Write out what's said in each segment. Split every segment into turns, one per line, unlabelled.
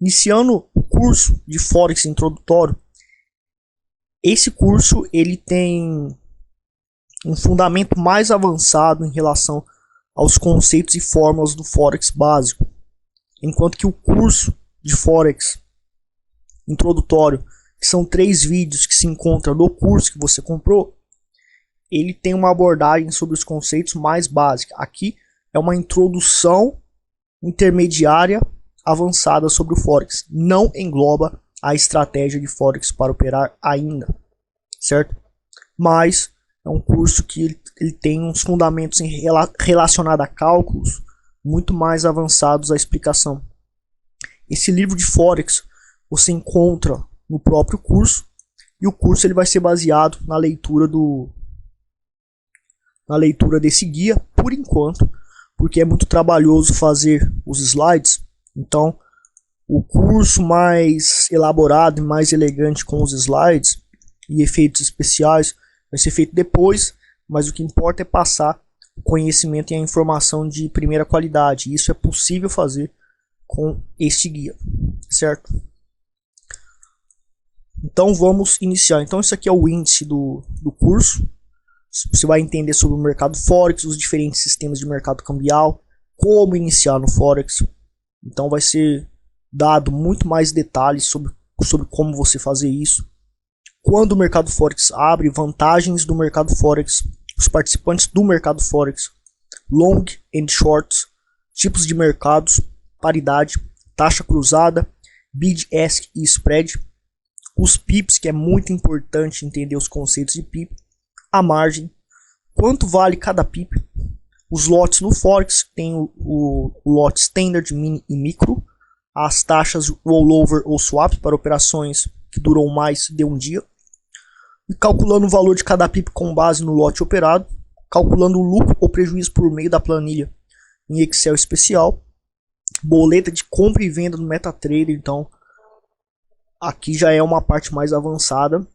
Iniciando o curso de Forex introdutório, esse curso ele tem um fundamento mais avançado em relação aos conceitos e fórmulas do Forex básico, enquanto que o curso de Forex introdutório, que são 3 vídeos que se encontram no curso que você comprou, ele tem uma abordagem sobre os conceitos mais básicos. Aqui é uma introdução intermediária avançada sobre o Forex. Não engloba a estratégia de Forex para operar ainda, certo? Mas é um curso que ele tem uns fundamentos relacionados a cálculos muito mais avançados à explicação. Esse livro de Forex você encontra no próprio curso, e o curso ele vai ser baseado na leitura desse guia por enquanto, porque é muito trabalhoso fazer os slides. Então o curso mais elaborado e mais elegante com os slides e efeitos especiais vai ser feito depois, mas o que importa é passar o conhecimento e a informação de primeira qualidade. Isso é possível fazer com este guia, certo? Então vamos iniciar. Então isso aqui é o índice do curso. Você vai entender sobre o mercado Forex, os diferentes sistemas de mercado cambial, como iniciar no Forex. Então vai ser dado muito mais detalhes sobre como você fazer isso. Quando o mercado Forex abre, vantagens do mercado Forex, os participantes do mercado Forex, long and shorts, tipos de mercados, paridade, taxa cruzada, bid, ask e spread, os pips, que é muito importante entender os conceitos de pip, a margem, quanto vale cada pip, os lotes no Forex, tem o lote standard, mini e micro, as taxas rollover ou swap para operações que duram mais de um dia, e calculando o valor de cada pip com base no lote operado, calculando o lucro ou prejuízo por meio da planilha em Excel especial, boleta de compra e venda no MetaTrader. Então aqui já é uma parte mais avançada.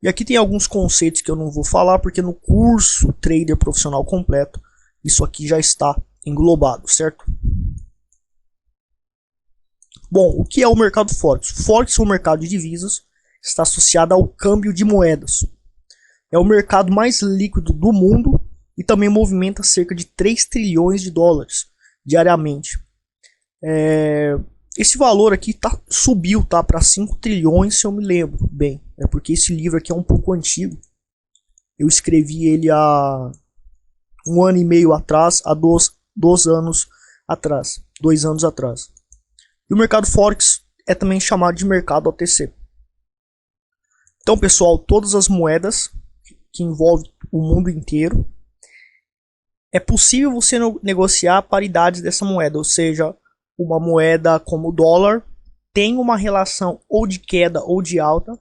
E aqui tem alguns conceitos que eu não vou falar, porque no curso Trader Profissional Completo isso aqui já está englobado, certo? Bom, o que é o mercado Forex? O Forex é um mercado de divisas, está associado ao câmbio de moedas. É o mercado mais líquido do mundo e também movimenta cerca de 3 trilhões de dólares diariamente. Esse valor aqui subiu para 5 trilhões, se eu me lembro bem. É porque esse livro aqui é um pouco antigo. Eu escrevi ele há 1 ano e meio atrás, há 2 anos atrás. 2 anos atrás. E o mercado Forex é também chamado de mercado OTC. Então, pessoal, todas as moedas que envolvem o mundo inteiro, é possível você negociar paridades dessa moeda, ou seja, uma moeda como o dólar tem uma relação ou de queda ou de alta,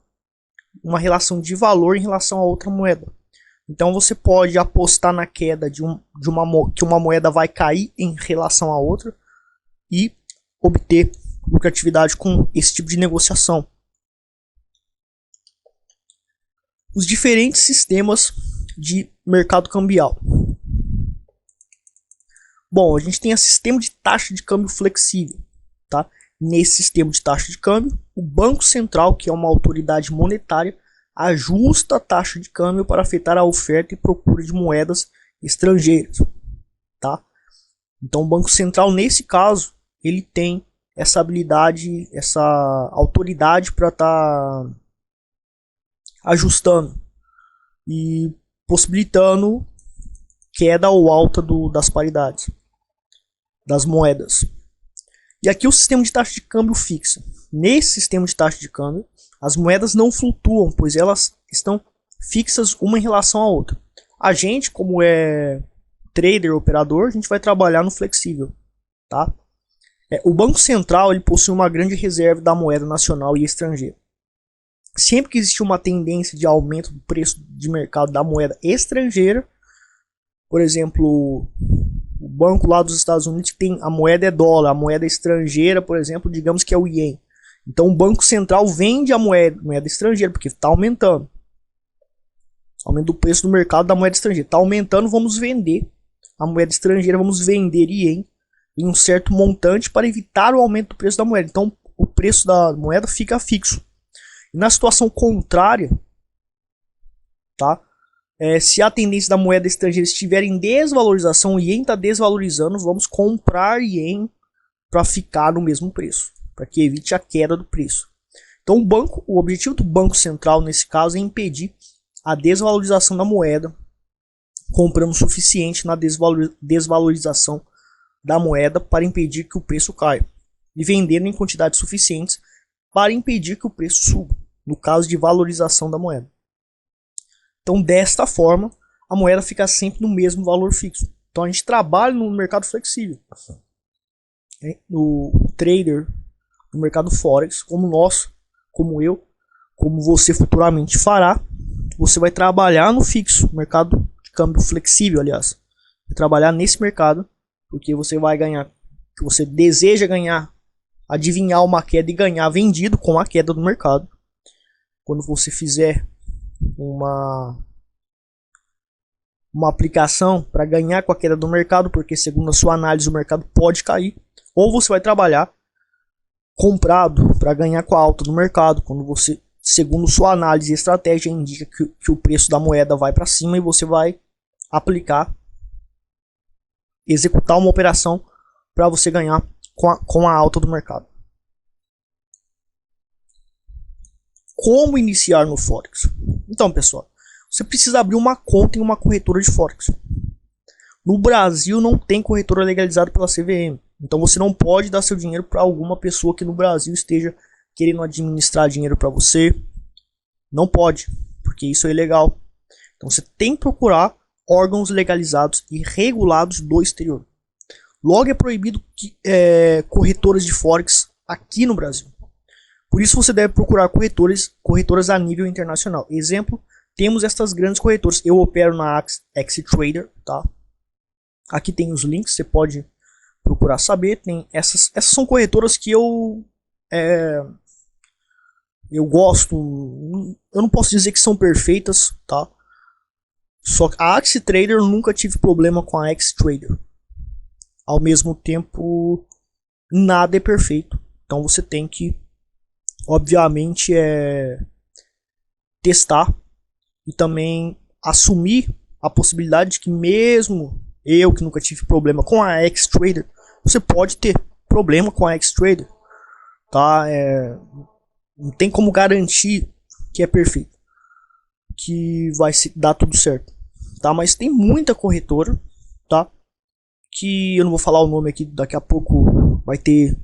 uma relação de valor em relação a outra moeda. Então você pode apostar na queda que uma moeda vai cair em relação a outra e obter lucratividade com esse tipo de negociação. Os diferentes sistemas de mercado cambial. Bom, a gente tem o sistema de taxa de câmbio flexível, tá? Nesse sistema de taxa de câmbio, o Banco Central, que é uma autoridade monetária, ajusta a taxa de câmbio para afetar a oferta e procura de moedas estrangeiras, tá? Então o Banco Central, nesse caso, ele tem essa habilidade, essa autoridade para estar ajustando e possibilitando queda ou alta das paridades das moedas. E aqui o sistema de taxa de câmbio fixa. Nesse sistema de taxa de câmbio, as moedas não flutuam, pois elas estão fixas uma em relação à outra. A gente, como é trader, operador, a gente vai trabalhar no flexível, tá? O Banco Central ele possui uma grande reserva da moeda nacional e estrangeira. Sempre que existe uma tendência de aumento do preço de mercado da moeda estrangeira, por exemplo, o banco lá dos Estados Unidos tem a moeda é dólar, a moeda estrangeira, por exemplo, digamos que é o ien. Então o Banco Central vende a moeda estrangeira, porque está aumentando. Aumenta o preço do mercado da moeda estrangeira. Está aumentando, vamos vender a moeda estrangeira, vamos vender ien em um certo montante para evitar o aumento do preço da moeda. Então o preço da moeda fica fixo. E na situação contrária, tá? Se a tendência da moeda estrangeira estiver em desvalorização, o Ien está desvalorizando, vamos comprar Ien para ficar no mesmo preço, para que evite a queda do preço. Então o objetivo do Banco Central nesse caso é impedir a desvalorização da moeda, comprando o suficiente na desvalorização da moeda para impedir que o preço caia, e vendendo em quantidades suficientes para impedir que o preço suba, no caso de valorização da moeda. Então, desta forma, a moeda fica sempre no mesmo valor fixo. Então, a gente trabalha no mercado flexível. O trader no mercado Forex, como nós, como eu, como você futuramente fará, você vai trabalhar no fixo, mercado de câmbio flexível, aliás. Vai trabalhar nesse mercado, porque você vai ganhar, que você deseja ganhar, adivinhar uma queda e ganhar vendido com a queda do mercado. Quando você fizer uma aplicação para ganhar com a queda do mercado, porque segundo a sua análise o mercado pode cair, ou você vai trabalhar comprado para ganhar com a alta do mercado, quando você, segundo sua análise e estratégia, indica que o preço da moeda vai para cima e você vai aplicar, executar uma operação para você ganhar com a alta do mercado. Como iniciar no Forex? Então, pessoal, você precisa abrir uma conta em uma corretora de Forex. No Brasil não tem corretora legalizada pela CVM. Então você não pode dar seu dinheiro para alguma pessoa que no Brasil esteja querendo administrar dinheiro para você. Não pode, porque isso é ilegal. Então você tem que procurar órgãos legalizados e regulados do exterior. Logo é proibido corretoras de Forex aqui no Brasil. Por isso você deve procurar corretoras a nível internacional. Exemplo, temos estas grandes corretoras. Eu opero na Xtrader, tá? Aqui tem os links, você pode procurar saber. Tem essas são corretoras que eu gosto. Eu não posso dizer que são perfeitas, tá? Só que a Xtrader eu nunca tive problema com a Xtrader. Ao mesmo tempo, nada é perfeito. Então você tem que, obviamente, testar e também assumir a possibilidade de que mesmo eu que nunca tive problema com a Xtrader, você pode ter problema com a Xtrader, tá? Não tem como garantir que é perfeito, que vai dar tudo certo, tá? Mas tem muita corretora, tá? Que eu não vou falar o nome aqui, daqui a pouco vai ter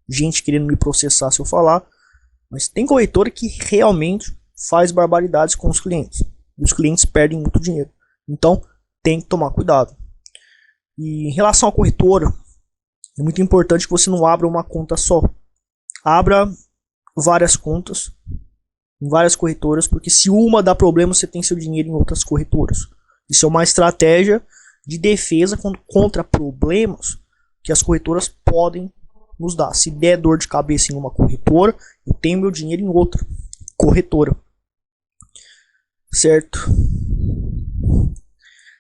gente querendo me processar se eu falar, mas tem corretora que realmente faz barbaridades com os clientes. Os clientes perdem muito dinheiro. Então tem que tomar cuidado. E em relação à corretora, é muito importante que você não abra uma conta só. Abra várias contas em várias corretoras, porque se uma dá problema, você tem seu dinheiro em outras corretoras. Isso é uma estratégia de defesa contra problemas que as corretoras podem nos dar. Se der dor de cabeça em uma corretora, eu tenho meu dinheiro em outra corretora. Certo?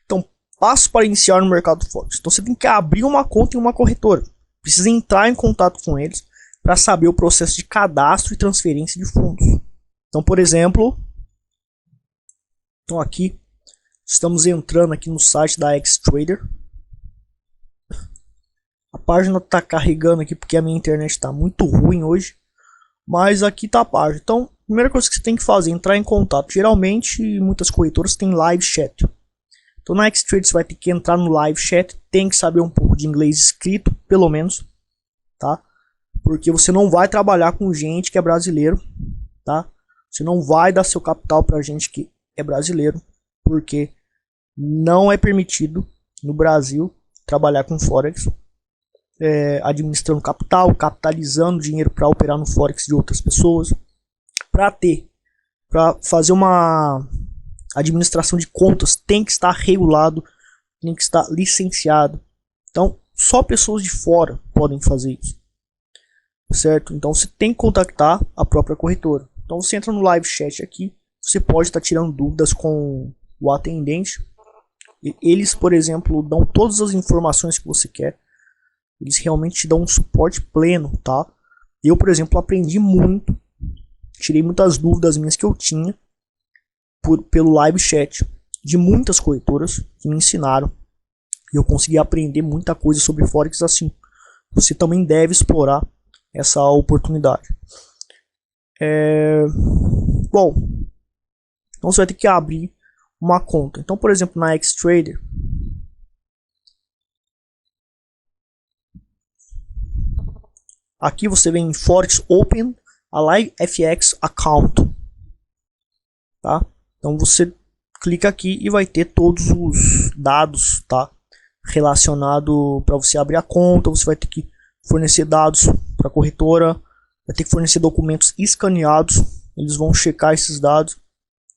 Então, passo para iniciar no mercado Forex. Então, você tem que abrir uma conta em uma corretora. Precisa entrar em contato com eles para saber o processo de cadastro e transferência de fundos. Então, por exemplo, então aqui estamos entrando aqui no site da Xtrader. A página está carregando aqui porque a minha internet está muito ruim hoje, mas aqui está a página. Então, a primeira coisa que você tem que fazer é entrar em contato. Geralmente, muitas corretoras têm live chat. Então, na Xtrader você vai ter que entrar no live chat, tem que saber um pouco de inglês escrito, pelo menos, tá? Porque você não vai trabalhar com gente que é brasileiro, tá? Você não vai dar seu capital para gente que é brasileiro, porque não é permitido no Brasil trabalhar com Forex, administrando capital, capitalizando dinheiro para operar no Forex de outras pessoas, para fazer uma administração de contas, tem que estar regulado, tem que estar licenciado. Então, só pessoas de fora podem fazer isso, certo? Então, você tem que contactar a própria corretora. Então, você entra no live chat aqui, você pode estar tirando dúvidas com o atendente. Eles, por exemplo, dão todas as informações que você quer. Eles realmente te dão um suporte pleno, tá? Eu, por exemplo, aprendi muito, tirei muitas dúvidas minhas que eu tinha pelo live chat de muitas corretoras que me ensinaram. E eu consegui aprender muita coisa sobre Forex assim. Você também deve explorar essa oportunidade. Bom, então você vai ter que abrir uma conta. Então, por exemplo, na Xtrader, aqui você vem em Forex Open a Live FX Account, tá? Então você clica aqui e vai ter todos os dados, tá? Relacionado para você abrir a conta. Você vai ter que fornecer dados para a corretora, vai ter que fornecer documentos escaneados. Eles vão checar esses dados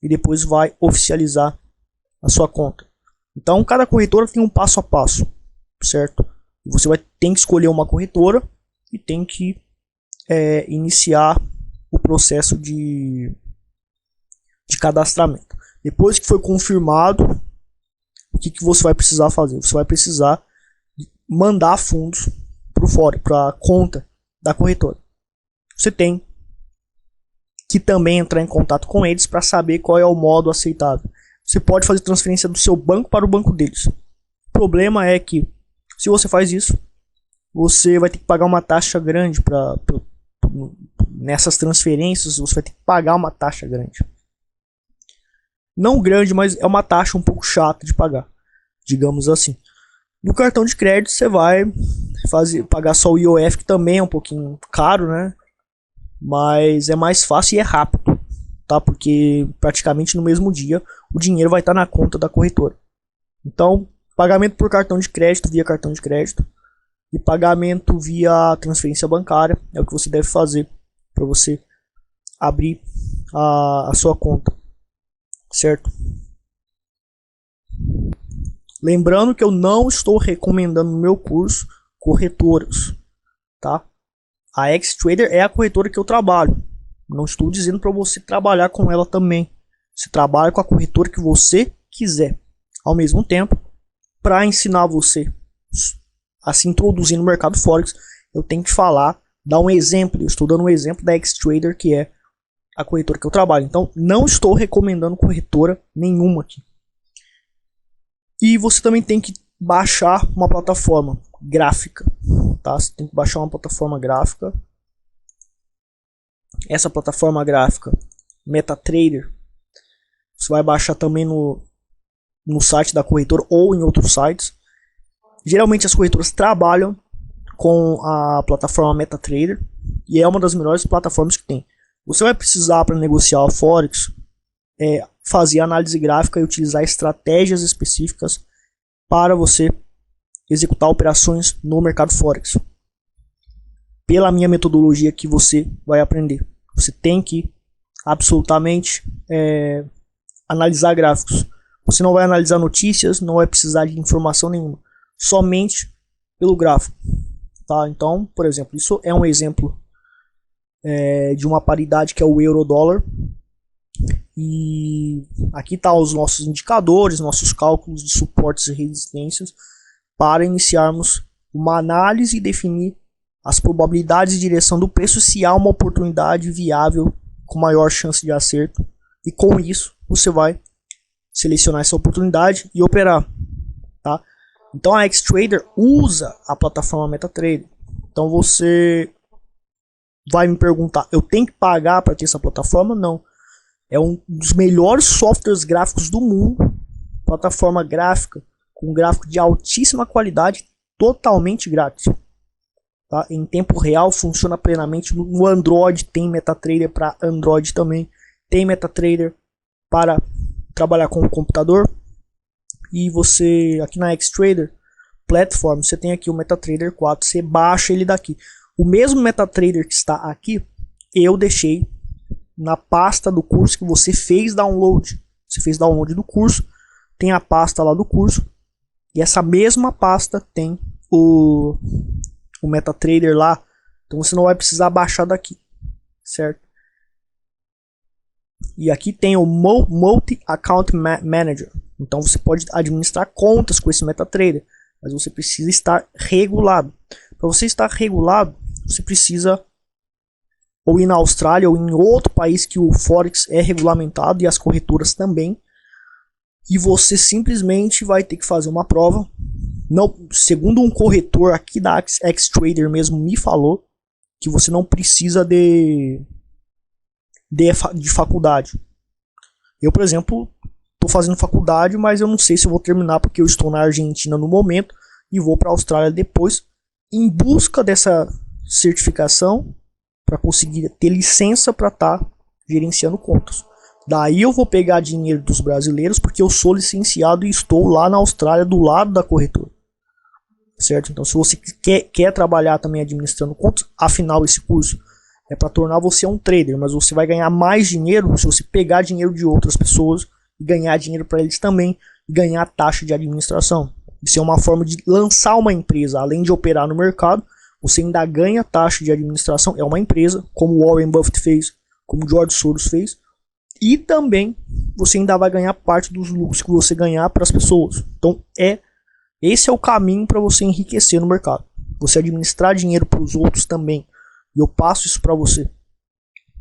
e depois vai oficializar a sua conta. Então cada corretora tem um passo a passo, certo? Você tem que escolher uma corretora e tem que iniciar o processo de cadastramento. Depois que foi confirmado, o que você vai precisar fazer? Você vai precisar mandar fundos para a conta da corretora. Você tem que também entrar em contato com eles para saber qual é o modo aceitável. Você pode fazer transferência do seu banco para o banco deles. O problema é que, se você faz isso, você vai ter que pagar uma taxa grande nessas transferências. Você vai ter que pagar uma taxa grande. Não grande, mas é uma taxa um pouco chata de pagar, digamos assim. No cartão de crédito você vai pagar só o IOF, que também é um pouquinho caro, né? Mas é mais fácil e é rápido, tá? Porque praticamente no mesmo dia o dinheiro vai estar na conta da corretora. Então, pagamento por cartão de crédito, via cartão de crédito, e pagamento via transferência bancária é o que você deve fazer para você abrir a sua conta, certo? Lembrando que eu não estou recomendando no meu curso corretoras, tá? A Xtrader é a corretora que eu trabalho. Não estou dizendo para você trabalhar com ela também. Você trabalha com a corretora que você quiser. Ao mesmo tempo, para ensinar você a se introduzir no mercado Forex, eu tenho que dar um exemplo. Eu estou dando um exemplo da Xtrader, que é a corretora que eu trabalho. Então, não estou recomendando corretora nenhuma aqui. E você também tem que baixar uma plataforma gráfica, tá? Você tem que baixar uma plataforma gráfica. Essa plataforma gráfica, MetaTrader, você vai baixar também no site da corretora ou em outros sites. Geralmente as corretoras trabalham com a plataforma MetaTrader e é uma das melhores plataformas que tem. Você vai precisar, para negociar a Forex, fazer análise gráfica e utilizar estratégias específicas para você executar operações no mercado Forex. Pela minha metodologia que você vai aprender. Você tem que absolutamente analisar gráficos. Você não vai analisar notícias, não vai precisar de informação nenhuma. Somente pelo gráfico. Tá? Então, por exemplo, isso é um exemplo de uma paridade que é o euro-dólar. E aqui tá os nossos indicadores, nossos cálculos de suportes e resistências para iniciarmos uma análise e definir as probabilidades de direção do preço se há uma oportunidade viável com maior chance de acerto. E com isso você vai selecionar essa oportunidade e operar, tá? Então a Xtrader usa a plataforma MetaTrader. Então você vai me perguntar, eu tenho que pagar para ter essa plataforma? Não. É um dos melhores softwares gráficos do mundo. Plataforma gráfica com gráfico de altíssima qualidade, totalmente grátis. Tá? Em tempo real, funciona plenamente no Android. Tem MetaTrader para Android também. Tem MetaTrader para trabalhar com o computador. E você, aqui na Xtrader Platform, você tem aqui o MetaTrader 4. Você baixa ele daqui. O mesmo MetaTrader que está aqui, eu deixei na pasta do curso que você fez download. Você fez download do curso, tem a pasta lá do curso. E essa mesma pasta tem o MetaTrader lá. Então você não vai precisar baixar daqui, certo? E aqui tem o Multi Account Manager. Então você pode administrar contas com esse MetaTrader, mas você precisa estar regulado. Para você estar regulado, você precisa ou ir na Austrália ou em outro país que o Forex é regulamentado e as corretoras também. E você simplesmente vai ter que fazer uma prova. Não, segundo um corretor aqui da Xtrader mesmo me falou que você não precisa de faculdade. Eu, por exemplo, estou fazendo faculdade, mas eu não sei se eu vou terminar porque eu estou na Argentina no momento e vou para a Austrália depois em busca dessa certificação para conseguir ter licença para estar gerenciando contas. Daí eu vou pegar dinheiro dos brasileiros porque eu sou licenciado e estou lá na Austrália do lado da corretora. Certo? Então se você quer trabalhar também administrando contas, afinal esse curso é para tornar você um trader, mas você vai ganhar mais dinheiro se você pegar dinheiro de outras pessoas e ganhar dinheiro para eles também e ganhar taxa de administração. Isso é uma forma de lançar uma empresa, além de operar no mercado, você ainda ganha taxa de administração, é uma empresa, como Warren Buffett fez, como George Soros fez, e também você ainda vai ganhar parte dos lucros que você ganhar para as pessoas. Então esse é o caminho para você enriquecer no mercado, você administrar dinheiro para os outros também, e eu passo isso para você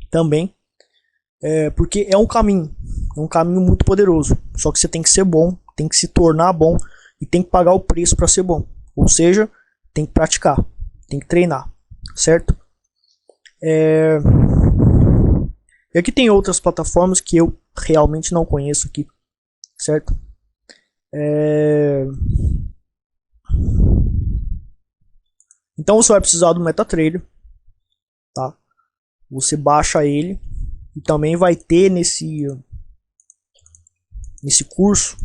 também, porque é um caminho muito poderoso, só que você tem que ser bom, tem que se tornar bom, e tem que pagar o preço para ser bom, ou seja, tem que praticar, tem que treinar, certo? E aqui tem outras plataformas que eu realmente não conheço aqui, certo? Então você vai precisar do MetaTrader, tá? Você baixa ele e também vai ter nesse curso,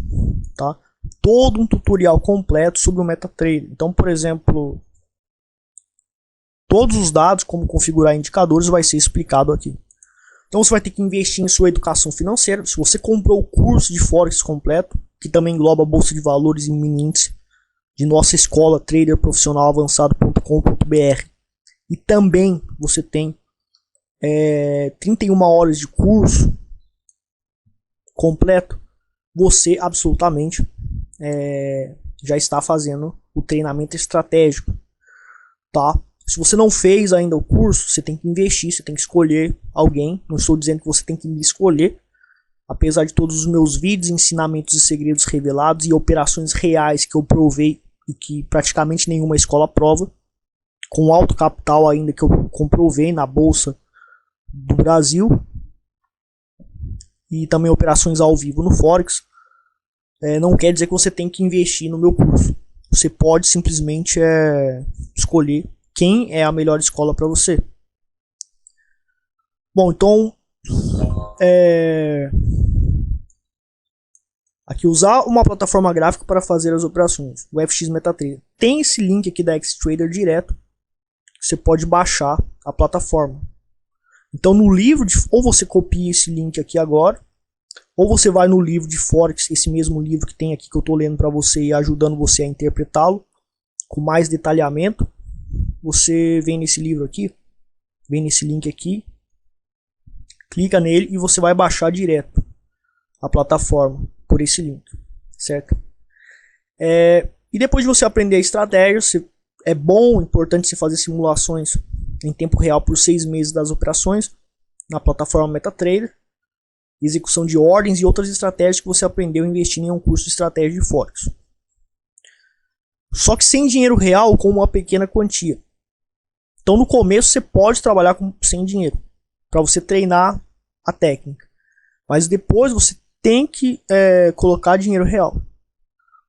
tá? Todo um tutorial completo sobre o MetaTrader. Então, por exemplo, todos os dados, como configurar indicadores, vai ser explicado aqui. Então você vai ter que investir em sua educação financeira. Se você comprou o curso de Forex completo, que também engloba a Bolsa de Valores e mini índice de nossa escola traderprofissionalavançado.com.br, e também você tem 31 horas de curso completo, você absolutamente já está fazendo o treinamento estratégico, tá? Se você não fez ainda o curso, você tem que investir, você tem que escolher alguém. Não estou dizendo que você tem que me escolher, apesar de todos os meus vídeos, ensinamentos e segredos revelados e operações reais que eu provei e que praticamente nenhuma escola prova, com alto capital ainda que eu comprovei na Bolsa do Brasil, e também operações ao vivo no Forex. Não quer dizer que você tem que investir no meu curso. Você pode simplesmente escolher quem é a melhor escola para você. Bom, então aqui, usar uma plataforma gráfica para fazer as operações, o FX MetaTrader. Tem esse link aqui da Xtrader direto, você pode baixar a plataforma. Então no livro, ou você copia esse link aqui agora, ou você vai no livro de Forex, esse mesmo livro que tem aqui que eu estou lendo para você e ajudando você a interpretá-lo com mais detalhamento. Você vem nesse livro aqui, vem nesse link aqui, clica nele e você vai baixar direto a plataforma por esse link, certo? E depois de você aprender a estratégia, é importante você fazer simulações em tempo real por 6 meses das operações na plataforma MetaTrader, execução de ordens e outras estratégias que você aprendeu investindo em um curso de estratégia de Forex. Só que sem dinheiro real, com uma pequena quantia. Então no começo você pode trabalhar sem dinheiro, para você treinar a técnica. Mas depois você tem que colocar dinheiro real.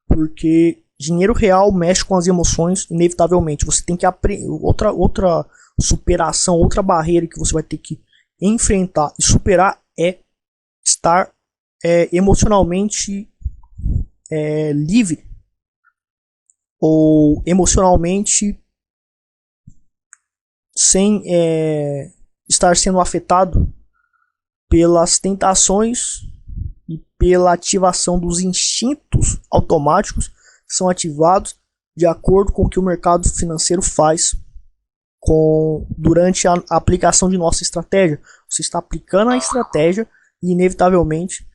Porque dinheiro real mexe com as emoções, inevitavelmente. Você tem que aprender. Outra superação, outra barreira que você vai ter que enfrentar e superar é estar emocionalmente livre. Ou emocionalmente sem estar sendo afetado pelas tentações e pela ativação dos instintos automáticos que são ativados de acordo com o que o mercado financeiro faz durante a aplicação de nossa estratégia. Você está aplicando a estratégia e inevitavelmente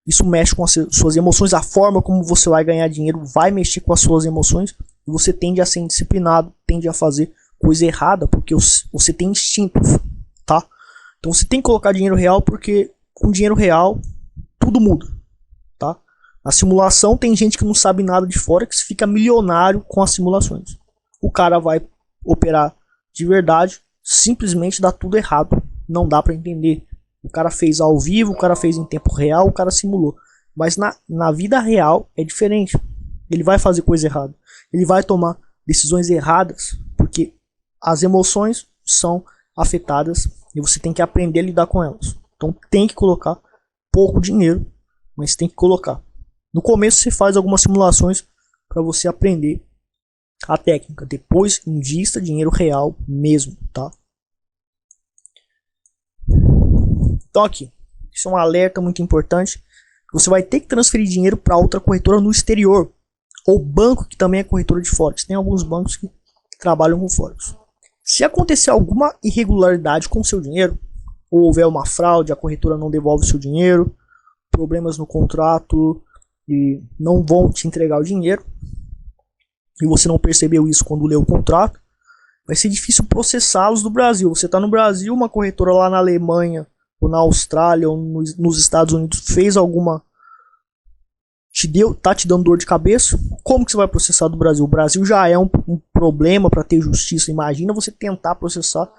isso mexe com as suas emoções. A forma como você vai ganhar dinheiro vai mexer com as suas emoções e você tende a ser indisciplinado, tende a fazer coisa errada, porque você tem instintos, tá? Então você tem que colocar dinheiro real, porque com dinheiro real tudo muda, tá? Na simulação tem gente que não sabe nada de Forex, fica milionário com as simulações. O cara vai operar de verdade, simplesmente dá tudo errado, não dá para entender. O cara fez ao vivo, o cara fez em tempo real, o cara simulou. Mas na vida real é diferente. Ele vai fazer coisa errada. Ele vai tomar decisões erradas, porque as emoções são afetadas e você tem que aprender a lidar com elas. Então tem que colocar pouco dinheiro, mas tem que colocar. No começo você faz algumas simulações para você aprender a técnica. Depois invista dinheiro real mesmo, tá? Então aqui, isso é um alerta muito importante. Você vai ter que transferir dinheiro para outra corretora no exterior, ou banco que também é corretora de Forex. Tem alguns bancos que trabalham com Forex. Se acontecer alguma irregularidade com o seu dinheiro, ou houver uma fraude, a corretora não devolve o seu dinheiro, problemas no contrato e não vão te entregar o dinheiro, e você não percebeu isso quando leu o contrato, vai ser difícil processá-los do Brasil. Você está no Brasil, uma corretora lá na Alemanha, ou na Austrália, ou nos Estados Unidos fez alguma... tá te dando dor de cabeça, como que você vai processar do Brasil? O Brasil já é um problema para ter justiça. Imagina você tentar processar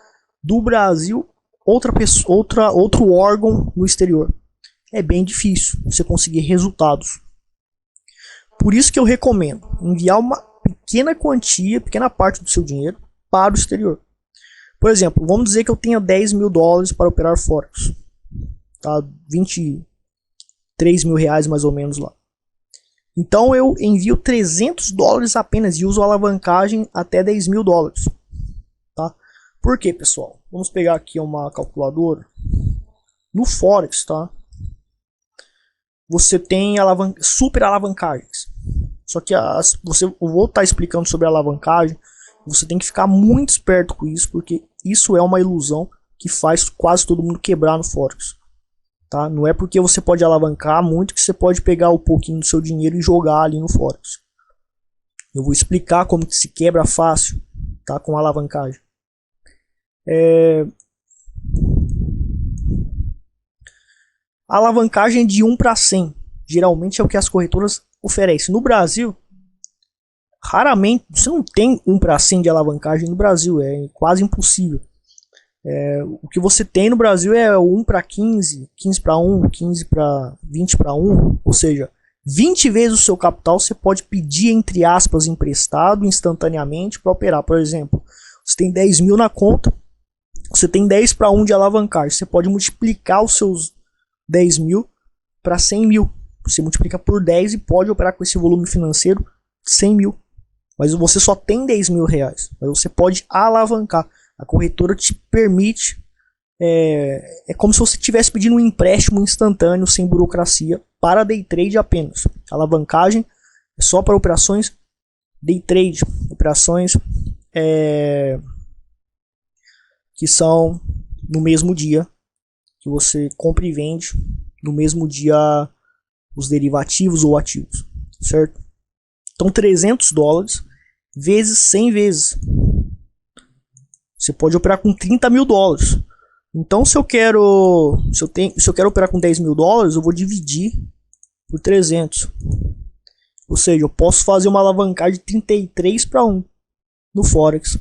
do Brasil outro órgão no exterior. É bem difícil você conseguir resultados. Por isso que eu recomendo enviar uma pequena quantia, pequena parte do seu dinheiro para o exterior. Por exemplo, vamos dizer que eu tenha 10 mil dólares para operar Forex. Tá? 23 mil reais mais ou menos lá. Então eu envio 300 dólares apenas e uso a alavancagem até 10 mil dólares. Tá? Por quê, pessoal? Vamos pegar aqui uma calculadora. No Forex, tá? Você tem super alavancagens. Só que eu vou estar explicando sobre a alavancagem. Você tem que ficar muito esperto com isso, porque isso é uma ilusão que faz quase todo mundo quebrar no Forex. Tá? Não é porque você pode alavancar muito que você pode pegar um pouquinho do seu dinheiro e jogar ali no Forex. Eu vou explicar como que se quebra fácil, tá? Com alavancagem. A alavancagem é de 1 para 100. Geralmente é o que as corretoras oferecem. No Brasil, raramente você não tem 1 para 100 de alavancagem no Brasil. É quase impossível. O que você tem no Brasil é 1 para 15, 15 para 1, 15 para 20 para 1. Ou seja, 20 vezes o seu capital você pode pedir, entre aspas, emprestado instantaneamente para operar. Por exemplo, você tem 10 mil na conta, você tem 10 para 1 de alavancagem. Você pode multiplicar os seus 10 mil para 100 mil. Você multiplica por 10 e pode operar com esse volume financeiro 100 mil. Mas você só tem 10 mil reais. Mas você pode alavancar. A corretora te permite. É como se você estivesse pedindo um empréstimo instantâneo, sem burocracia, para day trade apenas. A alavancagem é só para operações day trade. Operações que são no mesmo dia. Que você compra e vende no mesmo dia os derivativos ou ativos, certo? Então 300 dólares vezes 100 vezes. Você pode operar com 30 mil dólares. Então se eu quero operar com 10 mil dólares, eu vou dividir por 300. Ou seja, eu posso fazer uma alavancagem de 33 para 1 no Forex.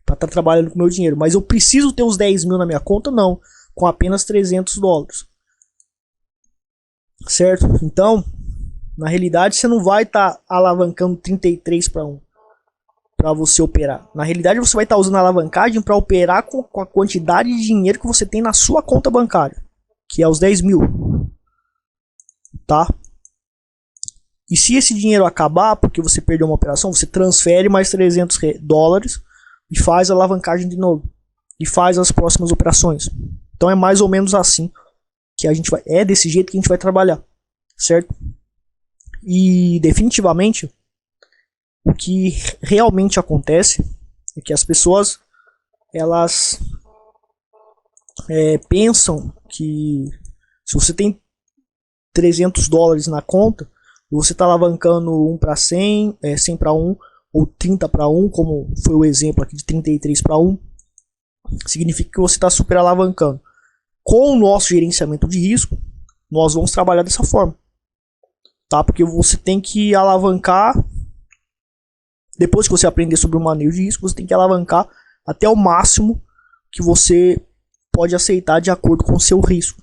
Para estar trabalhando com meu dinheiro. Mas eu preciso ter os 10 mil na minha conta? Não. Com apenas 300 dólares. Certo? Então, na realidade, você não vai estar alavancando 33 para 1 para você operar. Na realidade, você vai estar usando a alavancagem para operar com a quantidade de dinheiro que você tem na sua conta bancária, que é os 10 mil. Tá? E se esse dinheiro acabar, porque você perdeu uma operação, você transfere mais 300 dólares e faz a alavancagem de novo. E faz as próximas operações. Então é mais ou menos assim que a gente vai, é desse jeito que a gente vai trabalhar, certo? E definitivamente o que realmente acontece é que as pessoas elas pensam que se você tem 300 dólares na conta e você está alavancando 1 para 100, 100 para 1, ou 30-1, como foi o exemplo aqui de 33-1, significa que você está super alavancando. Com o nosso gerenciamento de risco, nós vamos trabalhar dessa forma, tá? Porque você tem que alavancar, depois que você aprender sobre o manejo de risco, você tem que alavancar até o máximo que você pode aceitar de acordo com o seu risco,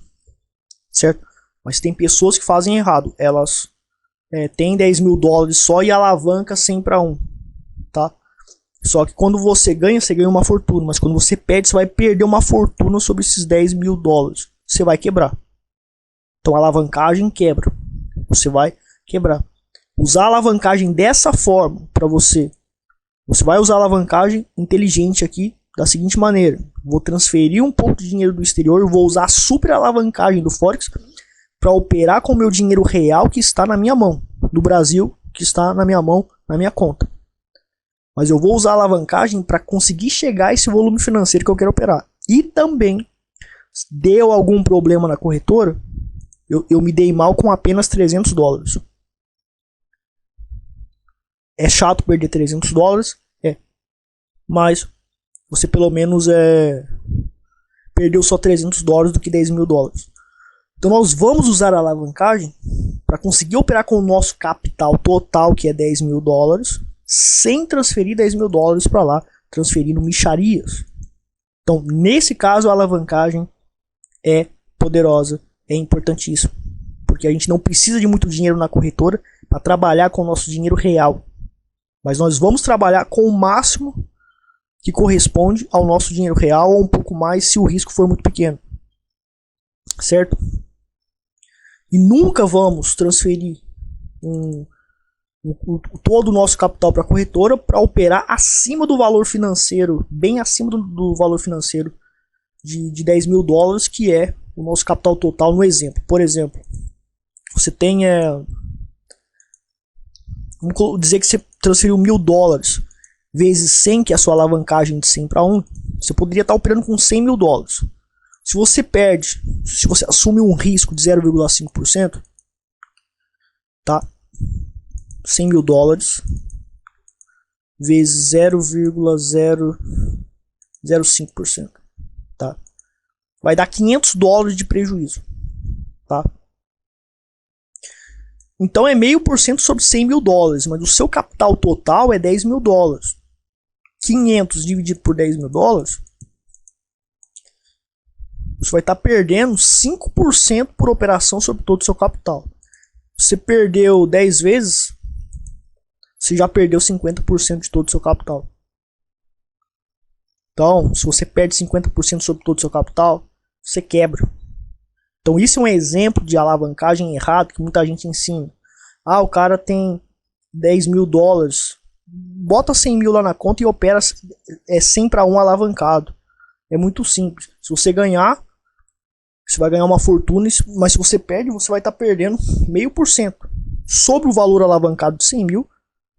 certo? Mas tem pessoas que fazem errado, elas têm 10 mil dólares só e alavanca 100-1, tá? Só que quando você ganha uma fortuna, mas quando você perde, você vai perder uma fortuna sobre esses 10 mil dólares, você vai quebrar. Então a alavancagem quebra, você vai quebrar. Usar a alavancagem dessa forma para você vai usar a alavancagem inteligente aqui da seguinte maneira: vou transferir um pouco de dinheiro do exterior, vou usar a super alavancagem do Forex para operar com o meu dinheiro real que está na minha mão, do Brasil, que está na minha mão, na minha conta. Mas eu vou usar a alavancagem para conseguir chegar a esse volume financeiro que eu quero operar. E também, deu algum problema na corretora, eu me dei mal com apenas 300 dólares. É chato perder 300 dólares, mas você pelo menos perdeu só 300 dólares do que 10 mil dólares. Então nós vamos usar a alavancagem para conseguir operar com o nosso capital total, que é 10 mil dólares, sem transferir 10 mil dólares para lá, transferindo micharias. Então, nesse caso, a alavancagem é poderosa, é importantíssima, porque a gente não precisa de muito dinheiro na corretora para trabalhar com o nosso dinheiro real, mas nós vamos trabalhar com o máximo que corresponde ao nosso dinheiro real, ou um pouco mais se o risco for muito pequeno, certo? E nunca vamos transferir todo o nosso capital para a corretora para operar acima do valor financeiro, bem acima do valor financeiro de 10 mil dólares, que é o nosso capital total no exemplo. Por exemplo, você tem, vamos dizer que você transferiu 1.000 dólares vezes 100, que é a sua alavancagem de 100-1, você poderia estar operando com 100 mil dólares. Se você perde, se você assume um risco de 0,5%, tá? 100 mil dólares vezes 0,005%, tá? Vai dar 500 dólares de prejuízo, tá? Então é 0,5% sobre 100 mil dólares, mas o seu capital total é 10 mil dólares. 500 dividido por 10 mil dólares, você vai estar perdendo 5% por operação sobre todo o seu capital. Você perdeu 10 vezes, você já perdeu 50% de todo o seu capital. Então, se você perde 50% sobre todo o seu capital, você quebra. Então, isso é um exemplo de alavancagem errado que muita gente ensina. Ah, o cara tem 10 mil dólares, bota 100 mil lá na conta e opera 100-1 alavancado. É muito simples. Se você ganhar, você vai ganhar uma fortuna, mas se você perde, você vai estar perdendo 0,5%. Sobre o valor alavancado de 100 mil,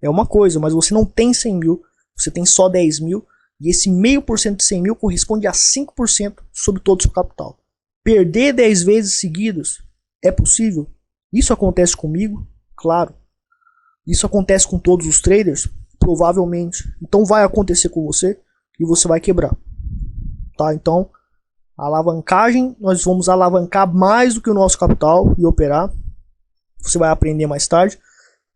é uma coisa, mas você não tem 100 mil, você tem só 10 mil, e esse 0,5% de 100 mil corresponde a 5% sobre todo o seu capital. Perder 10 vezes seguidas é possível? Isso acontece comigo? Claro. Isso acontece com todos os traders? Provavelmente. Então vai acontecer com você e você vai quebrar. Tá? Então, a alavancagem, nós vamos alavancar mais do que o nosso capital e operar. Você vai aprender mais tarde.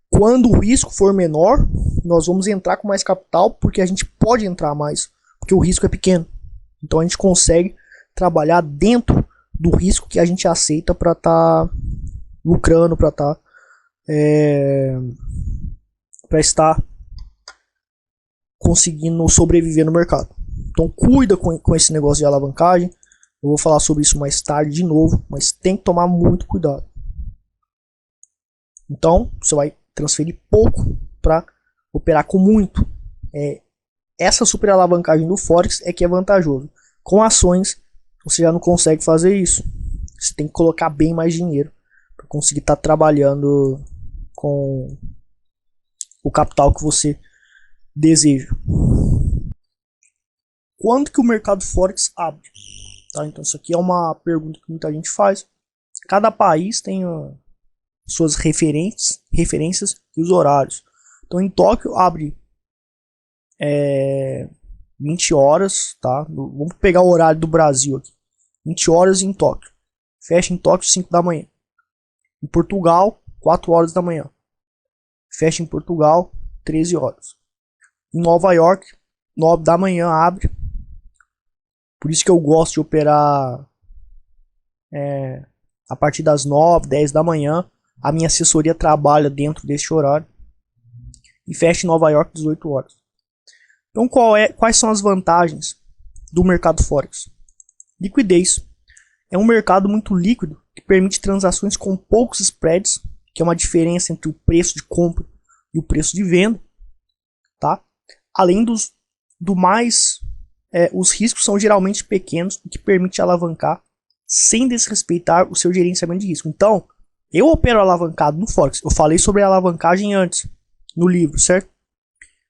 Quando o risco for menor, nós vamos entrar com mais capital, porque a gente pode entrar mais, porque o risco é pequeno. Então a gente consegue trabalhar dentro do risco que a gente aceita para estar lucrando, para estar conseguindo sobreviver no mercado. Então cuida com esse negócio de alavancagem. Eu vou falar sobre isso mais tarde de novo, mas tem que tomar muito cuidado. Então você vai transferir pouco para operar com muito. Essa super alavancagem do Forex é que é vantajoso. Com ações você já não consegue fazer isso. Você tem que colocar bem mais dinheiro para conseguir estar trabalhando com o capital que você deseja. Quando que o mercado Forex abre? Tá? Então isso aqui é uma pergunta que muita gente faz. Cada país tem suas referências e os horários. Então em Tóquio abre 20 horas, tá? Vamos pegar o horário do Brasil aqui. 20 horas em Tóquio. Fecha em Tóquio 5 da manhã. Em Portugal, 4 horas da manhã. Fecha em Portugal, 13 horas. Em Nova York, 9 da manhã abre. Por isso que eu gosto de operar a partir das 9, 10 da manhã. A minha assessoria trabalha dentro desse horário. E fecha em Nova York, 18 horas. Então quais são as vantagens do mercado Forex? Liquidez. É um mercado muito líquido que permite transações com poucos spreads, que é uma diferença entre o preço de compra e o preço de venda, tá? Além do mais, os riscos são geralmente pequenos, o que permite alavancar sem desrespeitar o seu gerenciamento de risco. Então, eu opero alavancado no Forex. Eu falei sobre a alavancagem antes, no livro, certo?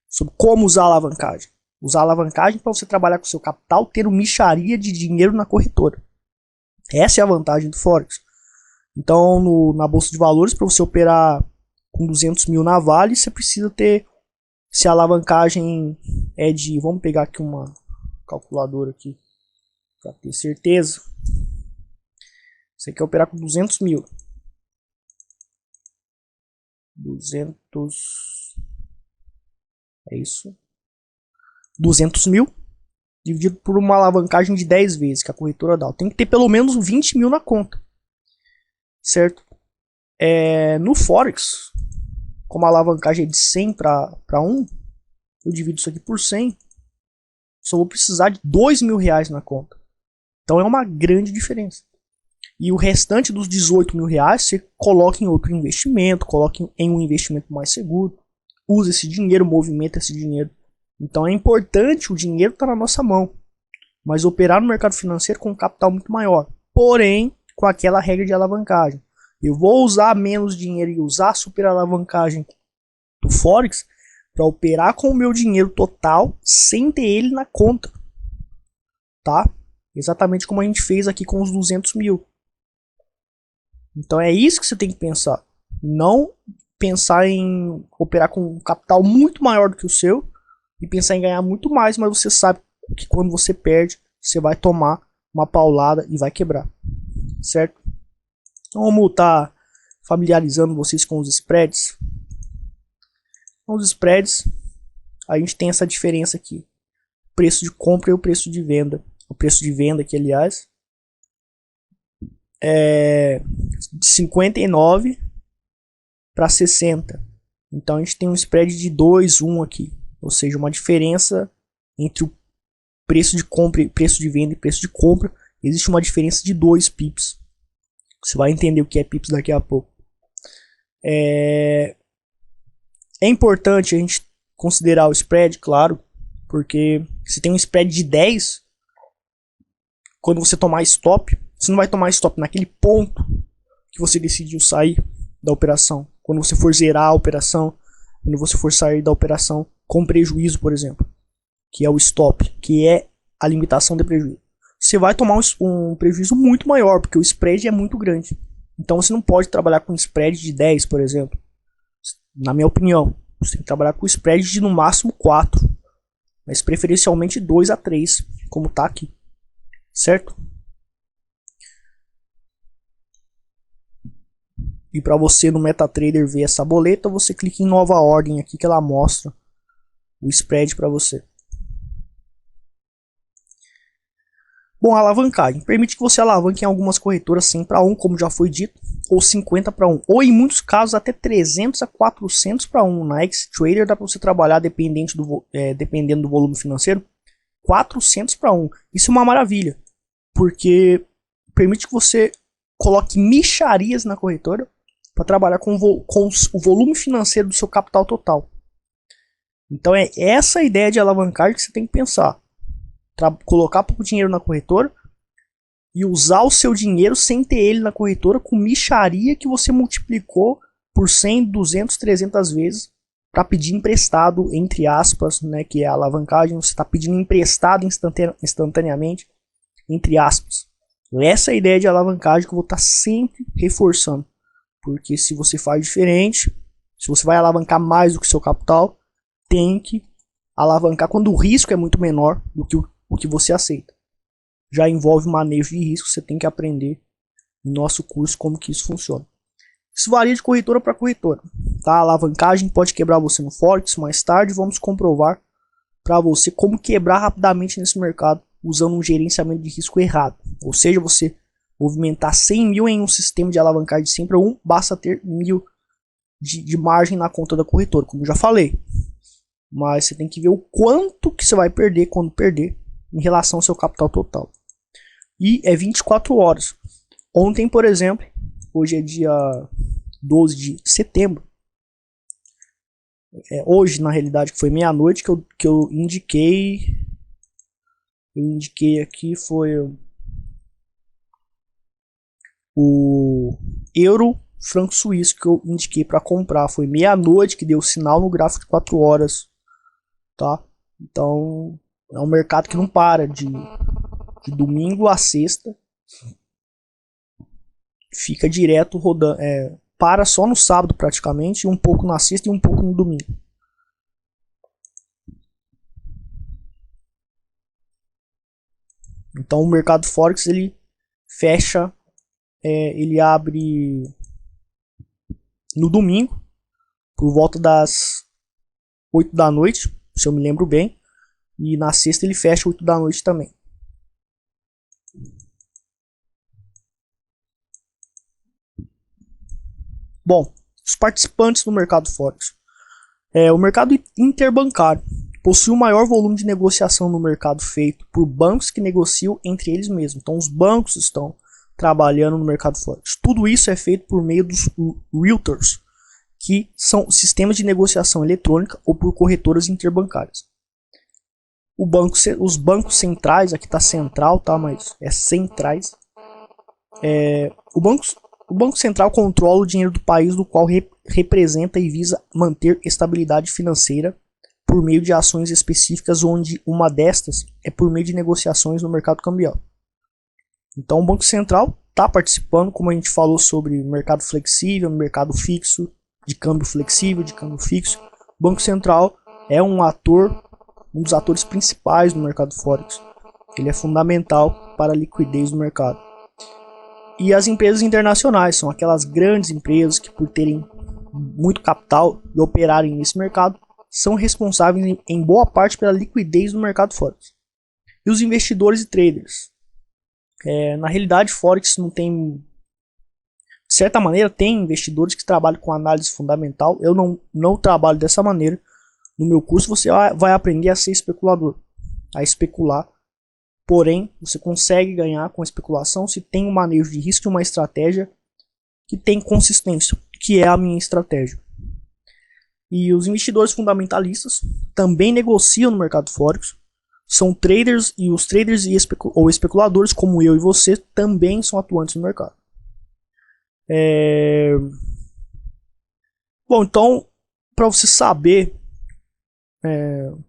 Sobre como usar a alavancagem. Usar a alavancagem para você trabalhar com o seu capital, ter uma mixaria de dinheiro na corretora. Essa é a vantagem do Forex. Então, na Bolsa de Valores, para você operar com 200 mil na Vale, você precisa ter, se a alavancagem é de, vamos pegar aqui uma calculadora aqui, para ter certeza. Você quer operar com 200 mil. 200, é isso. 200 mil dividido por uma alavancagem de 10 vezes que a corretora dá. Tem que ter pelo menos 20 mil na conta. Certo? No Forex, como a alavancagem é de 100 para 1, eu divido isso aqui por 100. Só vou precisar de 2 mil reais na conta. Então é uma grande diferença. E o restante dos 18 mil reais você coloca em outro investimento, coloca em um investimento mais seguro. Usa esse dinheiro, movimenta esse dinheiro. Então é importante, o dinheiro está na nossa mão. Mas operar no mercado financeiro com um capital muito maior. Porém, com aquela regra de alavancagem. Eu vou usar menos dinheiro e usar a super alavancagem do Forex para operar com o meu dinheiro total sem ter ele na conta. Tá? Exatamente como a gente fez aqui com os 200 mil. Então é isso que você tem que pensar. Não pensar em operar com um capital muito maior do que o seu e pensar em ganhar muito mais, mas você sabe que quando você perde, você vai tomar uma paulada e vai quebrar. Certo? Então vamos estar familiarizando vocês com os spreads. Com os spreads, a gente tem essa diferença aqui. O preço de compra e o preço de venda. O preço de venda aqui, aliás, é de 59 para 60. Então a gente tem um spread de 2, 1 aqui. Ou seja, uma diferença entre o preço de compra e preço de venda e preço de compra. Existe uma diferença de 2 pips. Você vai entender o que é pips daqui a pouco. É importante a gente considerar o spread, claro. Porque se tem um spread de 10, quando você tomar stop, você não vai tomar stop naquele ponto que você decidiu sair da operação. Quando você for zerar a operação, quando você for sair da operação com prejuízo, por exemplo, que é o stop, que é a limitação de prejuízo. Você vai tomar um prejuízo muito maior, porque o spread é muito grande. Então você não pode trabalhar com spread de 10, por exemplo. Na minha opinião, você tem que trabalhar com spread de no máximo 4, mas preferencialmente 2 a 3, como está aqui. Certo? E para você no MetaTrader ver essa boleta, você clica em nova ordem aqui que ela mostra o spread para você. Bom, a alavancagem permite que você alavanque em algumas corretoras 100 para 1, como já foi dito, ou 50 para 1, ou em muitos casos até 300 a 400 para 1. Na Xtrader dá para você trabalhar, dependendo do volume financeiro, 400 para 1. Isso é uma maravilha, porque permite que você coloque mixarias na corretora para trabalhar com o volume financeiro do seu capital total. Então é essa a ideia de alavancagem que você tem que pensar. Colocar pouco dinheiro na corretora e usar o seu dinheiro sem ter ele na corretora com mixaria que você multiplicou por 100, 200, 300 vezes para pedir emprestado, entre aspas, né, que é a alavancagem. Você está pedindo emprestado instantaneamente, entre aspas. Essa é a ideia de alavancagem que eu vou estar sempre reforçando. Porque se você faz diferente, se você vai alavancar mais do que seu capital, tem que alavancar quando o risco é muito menor do que o que você aceita. Já envolve manejo de risco, você tem que aprender no nosso curso como que isso funciona. Isso varia de corretora para corretora. Tá? A alavancagem pode quebrar você no Forex. Mais tarde vamos comprovar para você como quebrar rapidamente nesse mercado usando um gerenciamento de risco errado. Ou seja, você movimentar 100 mil em um sistema de alavancagem de 100 para 1, basta ter 1.000 de margem na conta da corretora, como eu já falei. Mas você tem que ver o quanto que você vai perder quando perder em relação ao seu capital total. E é 24 horas. Ontem, por exemplo, hoje é dia 12 de setembro. Hoje, na realidade, que foi meia-noite que eu indiquei. Eu indiquei aqui foi o euro franco suíço que eu indiquei para comprar. Foi meia-noite que deu sinal no gráfico de 4 horas. Tá? Então, é um mercado que não para de domingo a sexta. Fica direto rodando. Para só no sábado praticamente, e um pouco na sexta e um pouco no domingo. Então o mercado Forex ele fecha, ele abre no domingo por volta das 8 da noite, se eu me lembro bem, e na sexta ele fecha 8 da noite também. Bom, os participantes do mercado Forex. O mercado interbancário possui o maior volume de negociação no mercado feito por bancos que negociam entre eles mesmos. Então os bancos estão trabalhando no mercado Forex. Tudo isso é feito por meio dos realtors, que são sistemas de negociação eletrônica ou por corretoras interbancárias. Os bancos centrais, aqui está central, tá? Mas é centrais. O Banco Central controla o dinheiro do país do qual representa e visa manter estabilidade financeira por meio de ações específicas, onde uma destas é por meio de negociações no mercado cambial. Então o Banco Central está participando, como a gente falou sobre mercado flexível, mercado fixo, de câmbio flexível, de câmbio fixo. O Banco Central é um dos atores principais do mercado Forex. Ele é fundamental para a liquidez do mercado. E as empresas internacionais são aquelas grandes empresas que, por terem muito capital e operarem nesse mercado, são responsáveis em boa parte pela liquidez do mercado Forex. E os investidores e traders. Na realidade, Forex não tem... De certa maneira, tem investidores que trabalham com análise fundamental. Eu não trabalho dessa maneira. No meu curso você vai aprender a ser especulador, a especular. Porém, você consegue ganhar com a especulação se tem um manejo de risco e uma estratégia que tem consistência, que é a minha estratégia. E os investidores fundamentalistas também negociam no mercado Forex. São traders, e os traders ou especuladores como eu e você também são atuantes no mercado. Bom, então, para você saber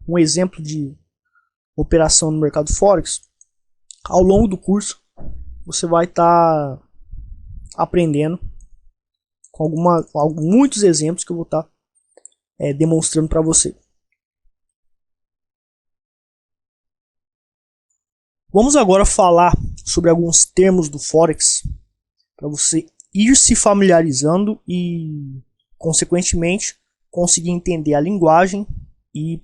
um exemplo de operação no mercado Forex, ao longo do curso você vai estar aprendendo com muitos exemplos que eu vou estar demonstrando para você. Vamos agora falar sobre alguns termos do Forex para você ir se familiarizando e, consequentemente, conseguir entender a linguagem e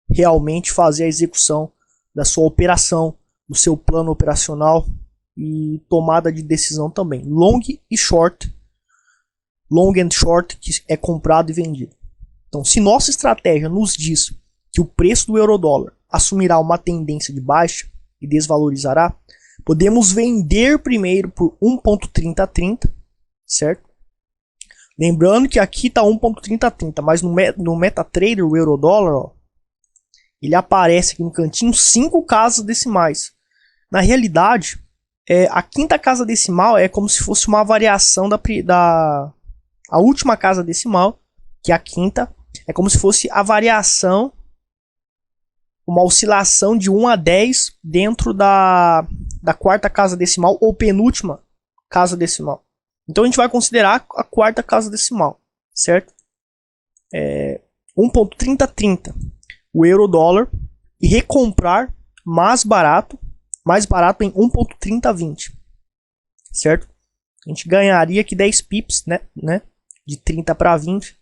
realmente fazer a execução da sua operação, do seu plano operacional e tomada de decisão também. Long and short, que é comprado e vendido. Então, se nossa estratégia nos diz que o preço do euro-dólar assumirá uma tendência de baixa e desvalorizará, podemos vender primeiro por 1.3030, certo? Lembrando que aqui está 1.3030, mas no MetaTrader, o euro-dólar, ele aparece aqui no cantinho 5 casas decimais. Na realidade, a quinta casa decimal é como se fosse uma variação a última casa decimal, que é a quinta, é como se fosse a variação, uma oscilação de 1 a 10 dentro da quarta casa decimal ou penúltima casa decimal. Então a gente vai considerar a quarta casa decimal, certo? 1.3030. o euro-dólar e recomprar mais barato em 1.3020, certo? A gente ganharia aqui 10 pips, né? De 30 para 20.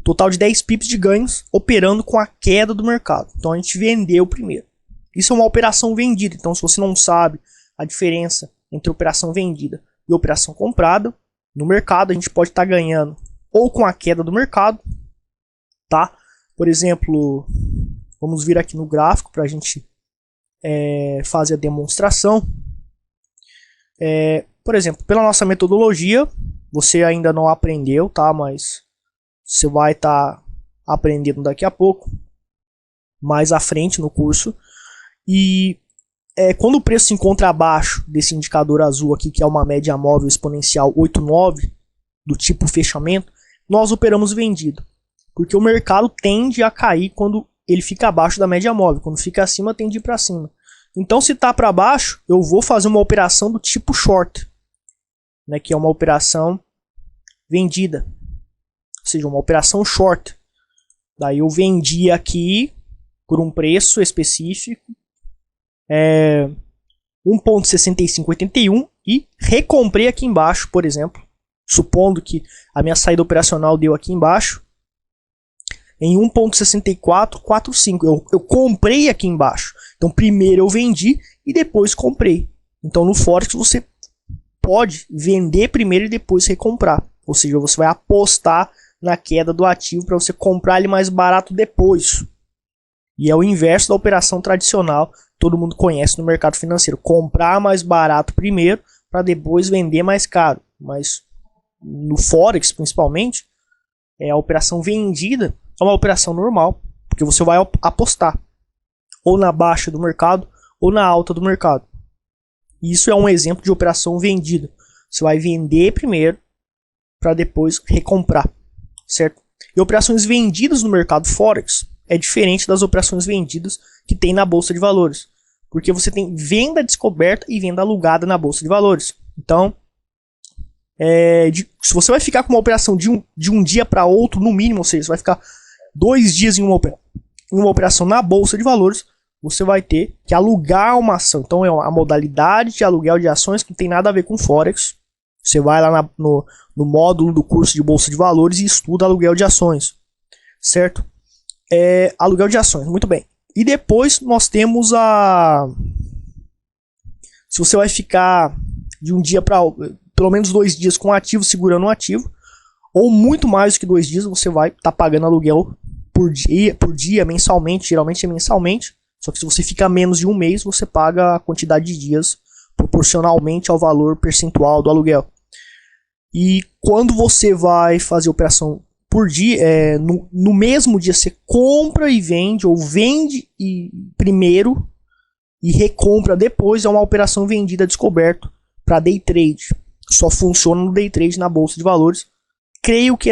Total de 10 pips de ganhos operando com a queda do mercado. Então a gente vendeu primeiro. Isso é uma operação vendida. Então se você não sabe a diferença entre operação vendida e operação comprada, no mercado a gente pode estar ganhando ou com a queda do mercado, tá? Por exemplo, vamos vir aqui no gráfico para a gente fazer a demonstração. Por exemplo, pela nossa metodologia, você ainda não aprendeu, tá? Mas você vai estar aprendendo daqui a pouco, mais à frente no curso. E quando o preço se encontra abaixo desse indicador azul aqui, que é uma média móvel exponencial 8,9, do tipo fechamento, nós operamos vendido. Porque o mercado tende a cair quando ele fica abaixo da média móvel. Quando fica acima, tende a ir para cima. Então, se está para baixo, eu vou fazer uma operação do tipo short, né, que é uma operação vendida. Ou seja, uma operação short. Daí eu vendi aqui por um preço específico, 1.6581, e recomprei aqui embaixo, por exemplo, supondo que a minha saída operacional deu aqui embaixo, em 1.6445. Eu comprei aqui embaixo. Então primeiro eu vendi e depois comprei. Então no Forex você pode vender primeiro e depois recomprar. Ou seja, você vai apostar na queda do ativo para você comprar ele mais barato depois. E é o inverso da operação tradicional, todo mundo conhece no mercado financeiro. Comprar mais barato primeiro para depois vender mais caro. Mas no Forex, principalmente, a operação vendida é uma operação normal, porque você vai apostar ou na baixa do mercado ou na alta do mercado. Isso é um exemplo de operação vendida. Você vai vender primeiro para depois recomprar, certo? E operações vendidas no mercado Forex é diferente das operações vendidas que tem na Bolsa de Valores, porque você tem venda descoberta e venda alugada na Bolsa de Valores. Então, se você vai ficar com uma operação de um dia para outro, no mínimo, ou seja, você vai ficar 2 dias em uma operação na Bolsa de Valores, você vai ter que alugar uma ação. Então é a modalidade de aluguel de ações que não tem nada a ver com Forex. Você vai lá no módulo do curso de Bolsa de Valores e estuda aluguel de ações, certo? Aluguel de ações, muito bem. E depois nós temos se você vai ficar de um dia para pelo menos 2 dias com ativo, segurando um ativo, ou muito mais do que 2 dias, você vai estar pagando aluguel por dia, mensalmente, geralmente é mensalmente. Só que se você fica menos de um mês, você paga a quantidade de dias proporcionalmente ao valor percentual do aluguel. E quando você vai fazer operação por dia, no mesmo dia você compra e vende, ou vende primeiro e recompra depois, é uma operação vendida descoberto para day trade. Só funciona no day trade na Bolsa de Valores. Creio que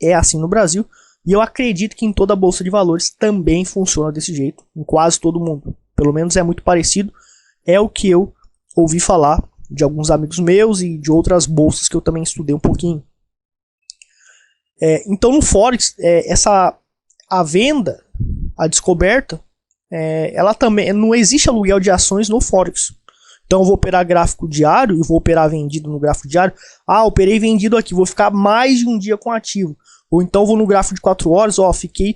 é assim no Brasil. E eu acredito que em toda a Bolsa de Valores também funciona desse jeito. Em quase todo mundo. Pelo menos é muito parecido. É o que eu ouvi falar de alguns amigos meus e de outras bolsas que eu também estudei um pouquinho. Então no Forex, a venda, a descoberta, ela também não existe aluguel de ações no Forex. Então eu vou operar gráfico diário e vou operar vendido no gráfico diário. Operei vendido aqui, vou ficar mais de um dia com ativo. Ou então vou no gráfico de 4 horas, fiquei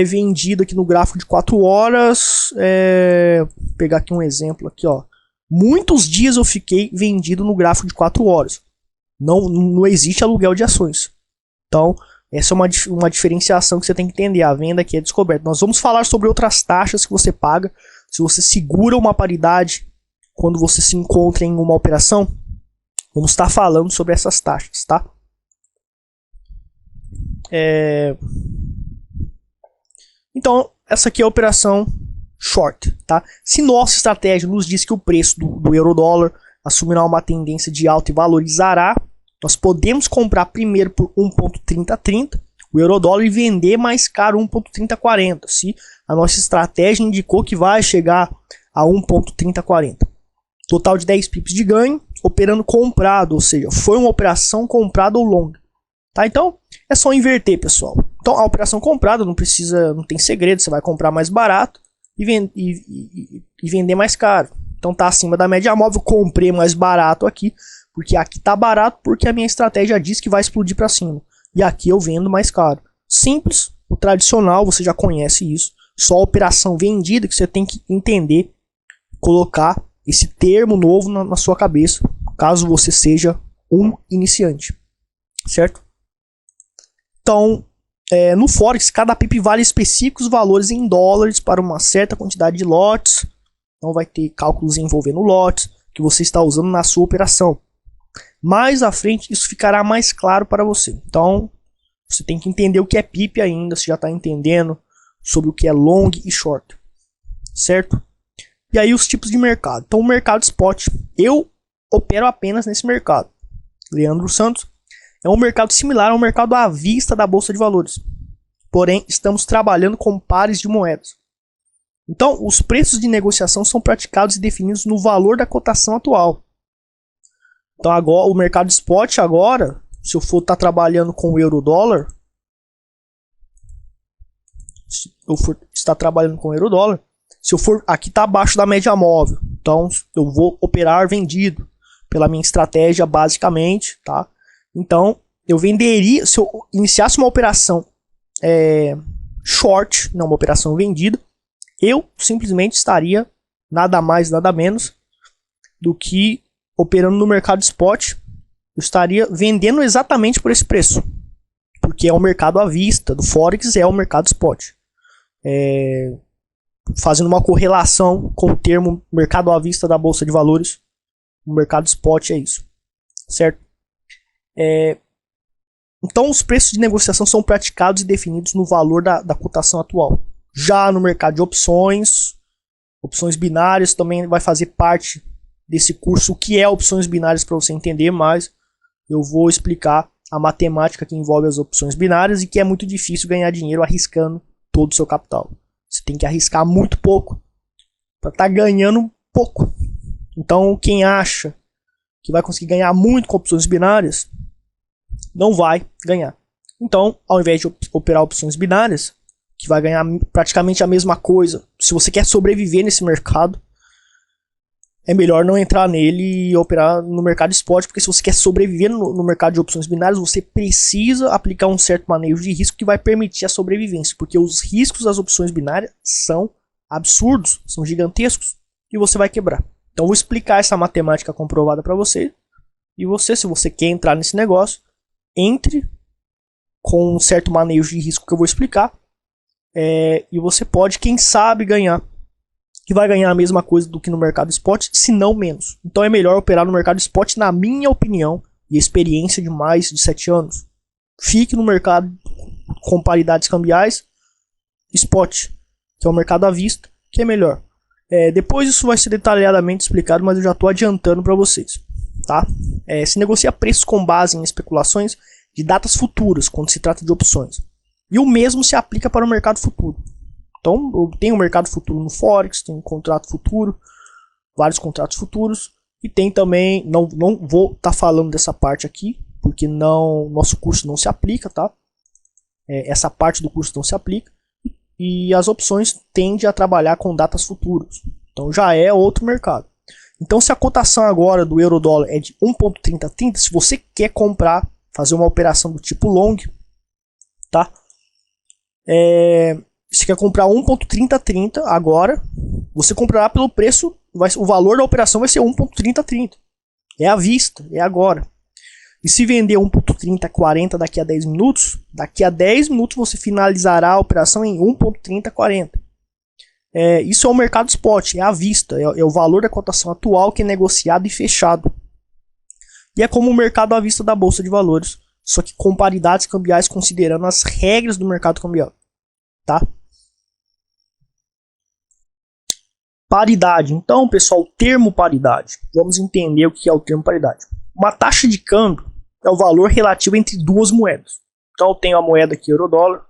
vendido aqui no gráfico de 4 horas. Vou pegar aqui um exemplo aqui, Muitos dias eu fiquei vendido no gráfico de 4 horas. Não existe aluguel de ações. Então, essa é uma diferenciação que você tem que entender. A venda aqui é descoberta. Nós vamos falar sobre outras taxas que você paga se você segura uma paridade quando você se encontra em uma operação. Vamos estar falando sobre essas taxas, tá? Então, essa aqui é a operação short, tá? Se nossa estratégia nos diz que o preço do euro-dólar assumirá uma tendência de alta e valorizará, nós podemos comprar primeiro por 1.3030 o euro-dólar e vender mais caro 1.3040, se a nossa estratégia indicou que vai chegar a 1.3040. Total de 10 pips de ganho, operando comprado, ou seja, foi uma operação comprada ou longa. Tá? Então, é só inverter, pessoal. Então a operação comprada não tem segredo, você vai comprar mais barato e vender mais caro. Então tá acima da média móvel, comprei mais barato aqui, porque aqui tá barato porque a minha estratégia diz que vai explodir para cima. E aqui eu vendo mais caro. Simples, o tradicional, você já conhece isso. Só a operação vendida que você tem que entender, colocar esse termo novo na sua cabeça, caso você seja um iniciante, certo? Então, no Forex, cada pip vale específicos valores em dólares para uma certa quantidade de lotes. Então vai ter cálculos envolvendo lotes que você está usando na sua operação. Mais à frente isso ficará mais claro para você. Então você tem que entender o que é pip ainda, você já está entendendo sobre o que é long e short, certo? E aí os tipos de mercado. Então o mercado spot, eu opero apenas nesse mercado. Leandro Santos. É um mercado similar ao mercado à vista da Bolsa de Valores. Porém, estamos trabalhando com pares de moedas. Então, os preços de negociação são praticados e definidos no valor da cotação atual. Então, agora, o mercado spot agora, se eu for estar trabalhando com o euro-dólar, se eu for estar trabalhando com o euro-dólar, se eu for, aqui está abaixo da média móvel. Então, eu vou operar vendido pela minha estratégia, basicamente, tá? Então, eu venderia, se eu iniciasse uma operação short, não uma operação vendida, eu simplesmente estaria nada mais, nada menos do que operando no mercado spot. Eu estaria vendendo exatamente por esse preço, porque é o mercado à vista do Forex, é o mercado spot. Fazendo uma correlação com o termo mercado à vista da Bolsa de Valores, o mercado spot é isso, certo? Então os preços de negociação são praticados e definidos no valor da cotação atual. Já no mercado de opções binárias também vai fazer parte desse curso. O que é opções binárias para você entender mais, eu vou explicar a matemática que envolve as opções binárias e que é muito difícil ganhar dinheiro arriscando todo o seu capital. Você tem que arriscar muito pouco para estar ganhando pouco. Então quem acha que vai conseguir ganhar muito com opções binárias, não vai ganhar. Então, ao invés de operar opções binárias, que vai ganhar praticamente a mesma coisa, se você quer sobreviver nesse mercado, é melhor não entrar nele e operar no mercado spot, porque se você quer sobreviver no mercado de opções binárias, você precisa aplicar um certo manejo de risco que vai permitir a sobrevivência, porque os riscos das opções binárias são absurdos, são gigantescos, e você vai quebrar. Então eu vou explicar essa matemática comprovada para você, e você, se você quer entrar nesse negócio, entre com um certo manejo de risco que eu vou explicar, e você pode, quem sabe, ganhar, que vai ganhar a mesma coisa do que no mercado spot, se não menos. Então é melhor operar no mercado spot, na minha opinião, e experiência de mais de 7 anos. Fique no mercado com paridades cambiais, spot, que é o mercado à vista, que é melhor. Depois isso vai ser detalhadamente explicado, mas eu já estou adiantando para vocês. Tá? Se negocia preços com base em especulações de datas futuras, quando se trata de opções. E o mesmo se aplica para o mercado futuro. Então, eu tenho o mercado futuro no Forex, tem um contrato futuro, vários contratos futuros. E tem também, não vou estar falando dessa parte aqui, porque nosso curso não se aplica, tá? Essa parte do curso não se aplica. E as opções tendem a trabalhar com datas futuras. Então já é outro mercado. Então se a cotação agora do euro-dólar é de 1.3030, se você quer comprar, fazer uma operação do tipo long, tá? Se quer comprar 1.3030 agora, você comprará pelo preço, o valor da operação vai ser 1.3030. É à vista, é agora. E se vender 1.3040 daqui a 10 minutos, daqui a 10 minutos você finalizará a operação em 1.3040. Isso é o mercado spot, é à vista, é o valor da cotação atual que é negociado e fechado. E é como o mercado à vista da Bolsa de Valores, só que com paridades cambiais considerando as regras do mercado cambial. Tá? Paridade. Então, pessoal, o termo paridade. Vamos entender o que é o termo paridade. Uma taxa de câmbio é o valor relativo entre duas moedas. Então, eu tenho a moeda aqui, euro-dólar.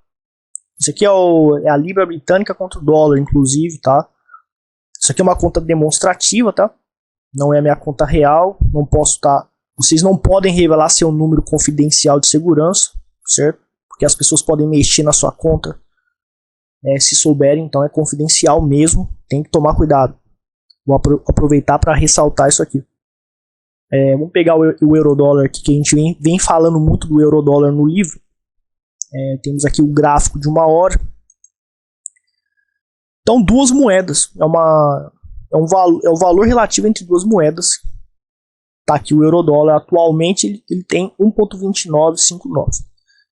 Isso aqui é a libra britânica contra o dólar, inclusive, tá? Isso aqui é uma conta demonstrativa, tá? Não é a minha conta real. Não posso estar. Vocês não podem revelar seu número confidencial de segurança, certo? porque as pessoas podem mexer na sua conta, se souberem, então é confidencial mesmo, tem que tomar cuidado. Vou aproveitar para ressaltar isso aqui. Vamos pegar o euro-dólar aqui, que a gente vem falando muito do euro-dólar no livro. Temos aqui o gráfico de 1 hora. Então, duas moedas. É o valor relativo entre duas moedas. Tá aqui o euro-dólar. Atualmente ele tem 1,2959.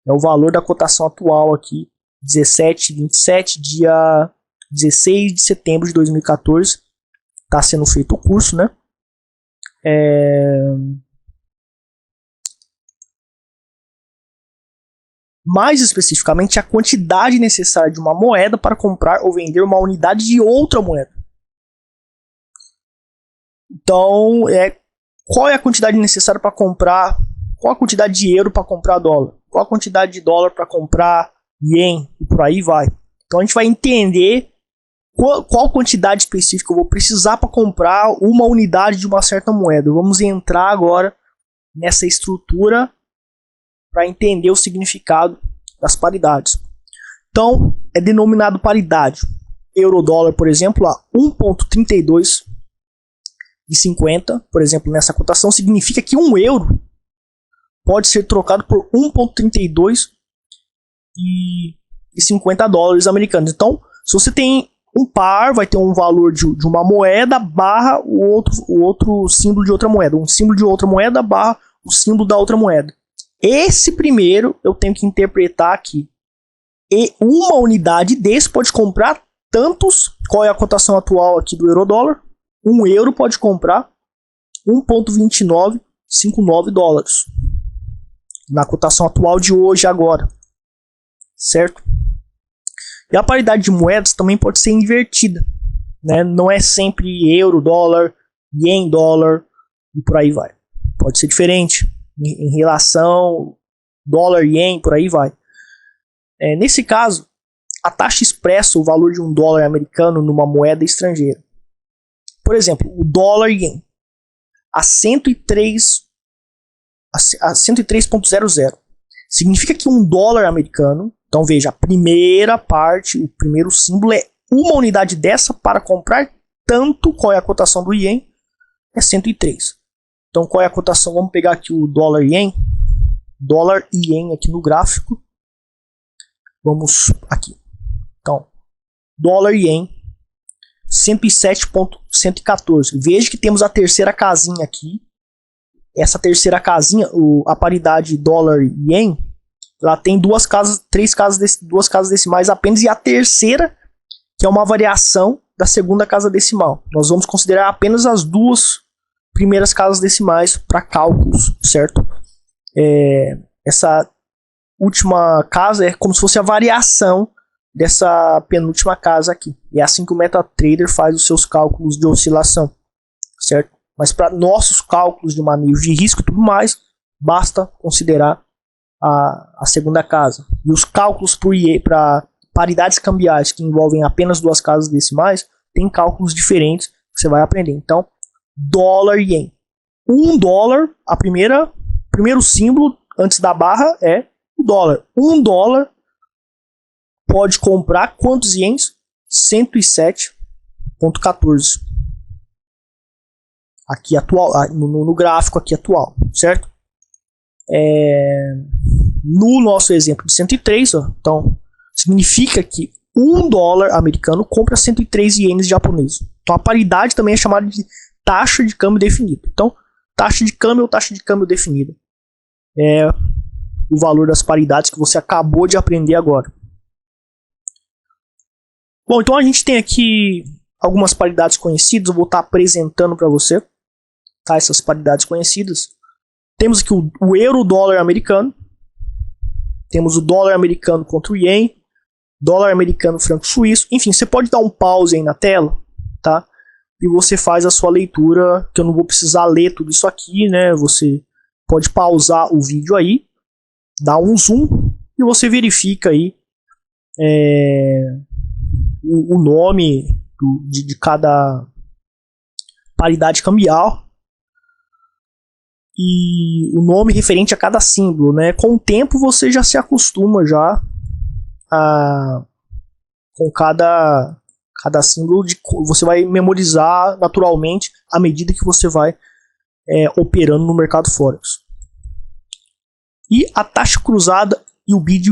É o valor da cotação atual aqui. 17,27, dia 16 de setembro de 2014. Está sendo feito o curso, né? Mais especificamente, a quantidade necessária de uma moeda para comprar ou vender uma unidade de outra moeda. Então, qual é a quantidade necessária para comprar? Qual a quantidade de euro para comprar dólar? Qual a quantidade de dólar para comprar ien? E por aí vai. Então, a gente vai entender qual quantidade específica eu vou precisar para comprar uma unidade de uma certa moeda. Vamos entrar agora nessa estrutura para entender o significado das paridades. Então, é denominado paridade. Euro-dólar, por exemplo, a 1,3250, por exemplo, nessa cotação, significa que 1 euro pode ser trocado por 1,3250 dólares americanos. Então, se você tem um par, vai ter um valor de uma moeda barra o outro símbolo de outra moeda. Um símbolo de outra moeda barra o símbolo da outra moeda. Esse primeiro eu tenho que interpretar aqui. E uma unidade desse pode comprar tantos. Qual é a cotação atual aqui do euro-dólar? 1 euro pode comprar 1,2959 dólares. Na cotação atual de hoje, agora. Certo? E a paridade de moedas também pode ser invertida. Né? Não é sempre euro, dólar, ien, dólar e por aí vai. Pode ser diferente. Em relação dólar, ien, por aí vai. Nesse caso, a taxa expressa o valor de um dólar americano numa moeda estrangeira. Por exemplo, o dólar ien a 103,00. Significa que um dólar americano, então veja, a primeira parte, o primeiro símbolo é uma unidade dessa para comprar tanto. Qual é a cotação do ien? É 103. Então, qual é a cotação? Vamos pegar aqui o dólar ien. Dólar ien aqui no gráfico. Vamos aqui. Então, dólar ien 107,114. Veja que temos a terceira casinha aqui. Essa terceira casinha, a paridade dólar ien, ela tem duas casas decimais apenas, e a terceira, que é uma variação da segunda casa decimal. Nós vamos considerar apenas as duas primeiras casas decimais para cálculos, certo? Essa última casa é como se fosse a variação dessa penúltima casa aqui. E é assim que o MetaTrader faz os seus cálculos de oscilação, certo? Mas para nossos cálculos de manejo de risco e tudo mais, basta considerar a segunda casa. E os cálculos para paridades cambiais que envolvem apenas duas casas decimais, tem cálculos diferentes que você vai aprender. Então, dólar ien. $1, primeiro símbolo antes da barra é o dólar. $1 pode comprar quantos ienes? 107,14. Aqui atual, no gráfico aqui atual, certo? No nosso exemplo de 103, então significa que $1 americano compra 103 ienes japoneses. Então a paridade também é chamada de taxa de câmbio definida. Então, taxa de câmbio ou taxa de câmbio definida é o valor das paridades que você acabou de aprender agora. Bom, então a gente tem aqui algumas paridades conhecidas. Eu vou estar apresentando para você, tá, essas paridades conhecidas. Temos aqui o euro-dólar americano. Temos o dólar americano contra o ien. Dólar americano, franco suíço. Enfim, você pode dar um pause aí na tela, tá? E você faz a sua leitura, que eu não vou precisar ler tudo isso aqui, né? Você pode pausar o vídeo aí, dar um zoom e você verifica aí o nome de cada paridade cambial. e o nome referente a cada símbolo, né? Com o tempo você já se acostuma já com cada símbolo, você vai memorizar naturalmente à medida que você vai operando no mercado Forex. E a taxa cruzada e o bid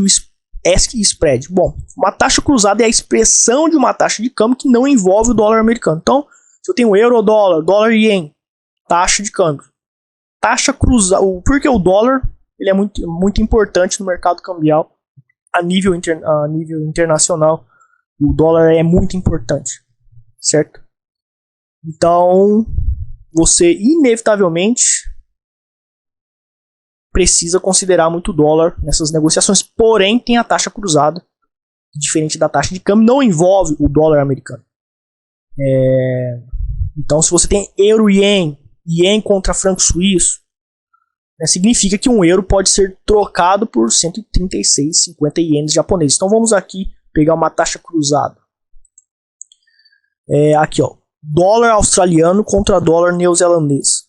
ask spread. Bom, uma taxa cruzada é a expressão de uma taxa de câmbio que não envolve o dólar americano. Então, se eu tenho euro, dólar e ien, taxa de câmbio. Taxa cruzada, porque o dólar ele é muito importante no mercado cambial a nível internacional. O dólar é muito importante, certo? Então, você inevitavelmente precisa considerar muito dólar nessas negociações, porém tem a taxa cruzada, diferente da taxa de câmbio, não envolve o dólar americano. Então, se você tem euro e ien contra franco suíço, significa que um euro pode ser trocado por 136,50 ienes japoneses. Então vamos aqui pegar uma taxa cruzada. Aqui, ó, dólar australiano contra dólar neozelandês.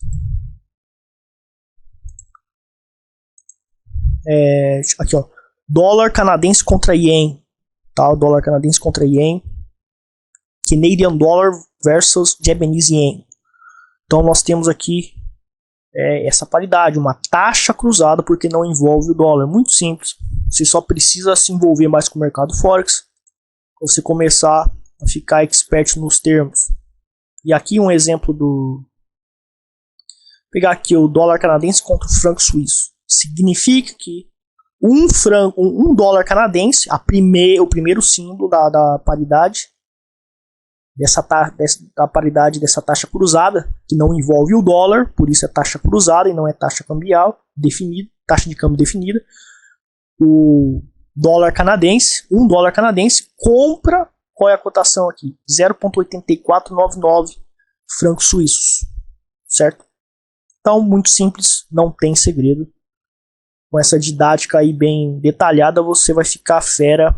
Aqui, ó, dólar canadense contra ien, tá? Dólar canadense contra ien. Canadian dollar versus Japanese yen. Então nós temos aqui essa paridade, uma taxa cruzada, porque não envolve o dólar. Muito simples. Você só precisa se envolver mais com o mercado Forex, você começar a ficar expert nos termos. E aqui um exemplo Vou pegar aqui o dólar canadense contra o franco suíço. Significa que um dólar canadense, o primeiro símbolo da paridade, da paridade dessa taxa cruzada, que não envolve o dólar, por isso é taxa cruzada e não é taxa cambial definida, taxa de câmbio definida. O dólar canadense, um dólar canadense compra, qual é a cotação aqui? 0,8499 francos suíços, certo? Então, muito simples, não tem segredo. Com essa didática aí bem detalhada, você vai ficar fera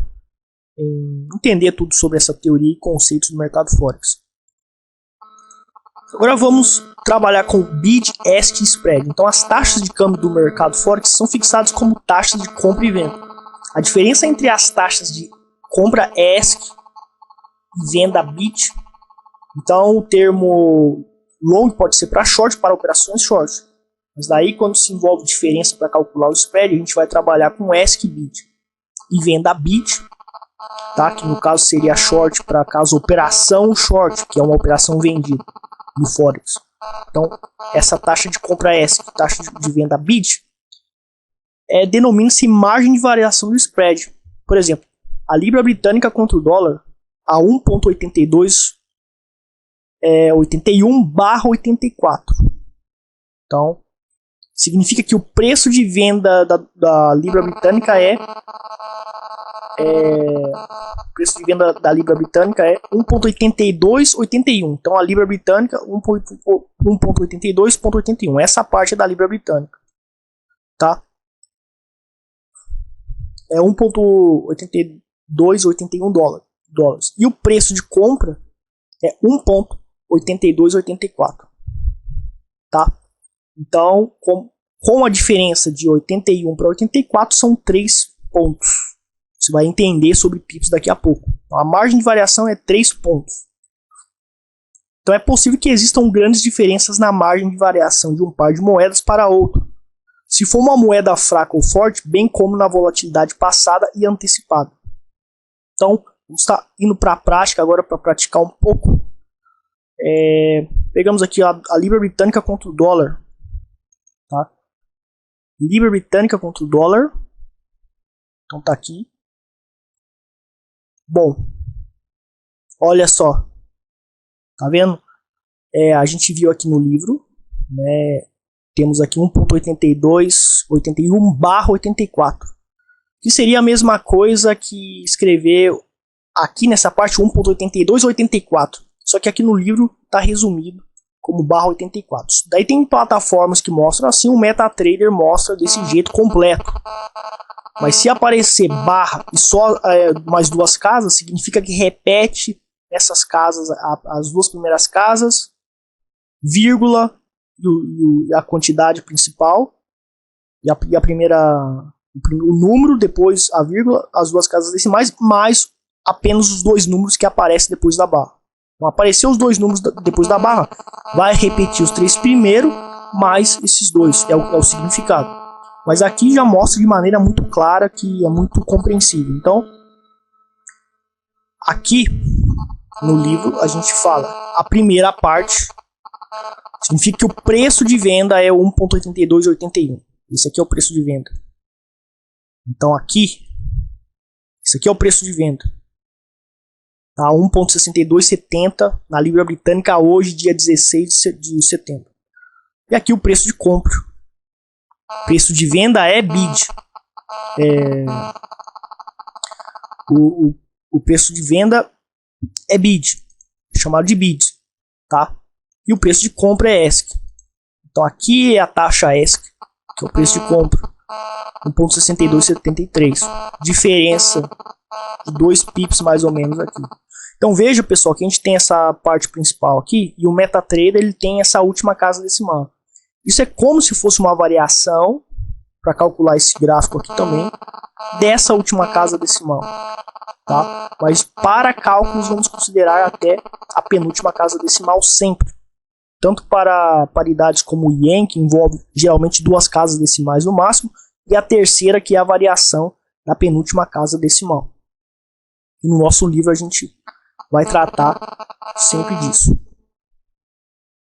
em entender tudo sobre essa teoria e conceitos do mercado Forex. Agora vamos trabalhar com bid, ask e spread. Então as taxas de câmbio do mercado Forex são fixadas como taxas de compra e venda. A diferença entre as taxas de compra ask e venda bid, então o termo long pode ser para short, para operações short. Mas daí quando se envolve diferença para calcular o spread, a gente vai trabalhar com ask e bid. E venda bid, tá? Que no caso seria short para caso operação short, que é uma operação vendida no Forex. Então, essa taxa de compra ask, taxa de venda bid, denomina-se margem de variação do spread. Por exemplo, a libra britânica contra o dólar a 1.8281/84. Então, significa que o preço de venda da libra britânica o preço de venda da libra britânica é 1.8281. Então a libra britânica 1.82.81. Essa parte é da libra britânica, tá? É 1.8281 dólares. E o preço de compra é 1.8284, tá? Então, com a diferença de 81 para 84 são 3 pontos. Você vai entender sobre pips daqui a pouco. Então, a margem de variação é 3 pontos. Então é possível que existam grandes diferenças na margem de variação de um par de moedas para outro, se for uma moeda fraca ou forte, bem como na volatilidade passada e antecipada. Então, vamos estar indo para a prática agora para praticar um pouco. Pegamos aqui a libra britânica contra o dólar. Tá? Libra britânica contra o dólar. Então tá aqui. Bom, olha só, tá vendo? A gente viu aqui no livro, né? Temos aqui 1.8281/84, que seria a mesma coisa que escrever aqui nessa parte 1.8284, só que aqui no livro está resumido como /84. Daí tem plataformas que mostram assim, o MetaTrader mostra desse jeito completo. Mas se aparecer barra e só mais duas casas, significa que repete essas casas, as duas primeiras casas, vírgula e a quantidade principal, e a primeira, o número, depois a vírgula, as duas casas decimais, mais apenas os dois números que aparecem depois da barra. Então, apareceu os dois números depois da barra, vai repetir os três primeiros, mais esses dois, é o significado. Mas aqui já mostra de maneira muito clara, que é muito compreensível. Então, aqui no livro a gente fala, a primeira parte significa que o preço de venda é 1,8281. Esse aqui é o preço de venda. Então aqui, esse aqui é o preço de venda. Tá? 1,6270 na Libra Britânica hoje, dia 16 de setembro. E aqui o preço de compra. O preço de venda é bid. O preço de venda é bid, chamado de bid, tá? E o preço de compra é ESC. Então aqui é a taxa ESC, que é o preço de compra, 1,6273. Diferença de 2 pips mais ou menos aqui. Então veja, pessoal, que a gente tem essa parte principal aqui e o MetaTrader ele tem essa última casa decimal. Isso é como se fosse uma variação, para calcular esse gráfico aqui também, dessa última casa decimal. Tá? Mas para cálculos vamos considerar até a penúltima casa decimal sempre. Tanto para paridades como o Yen, que envolve geralmente duas casas decimais no máximo, e a terceira, que é a variação da penúltima casa decimal. E no nosso livro a gente vai tratar sempre disso.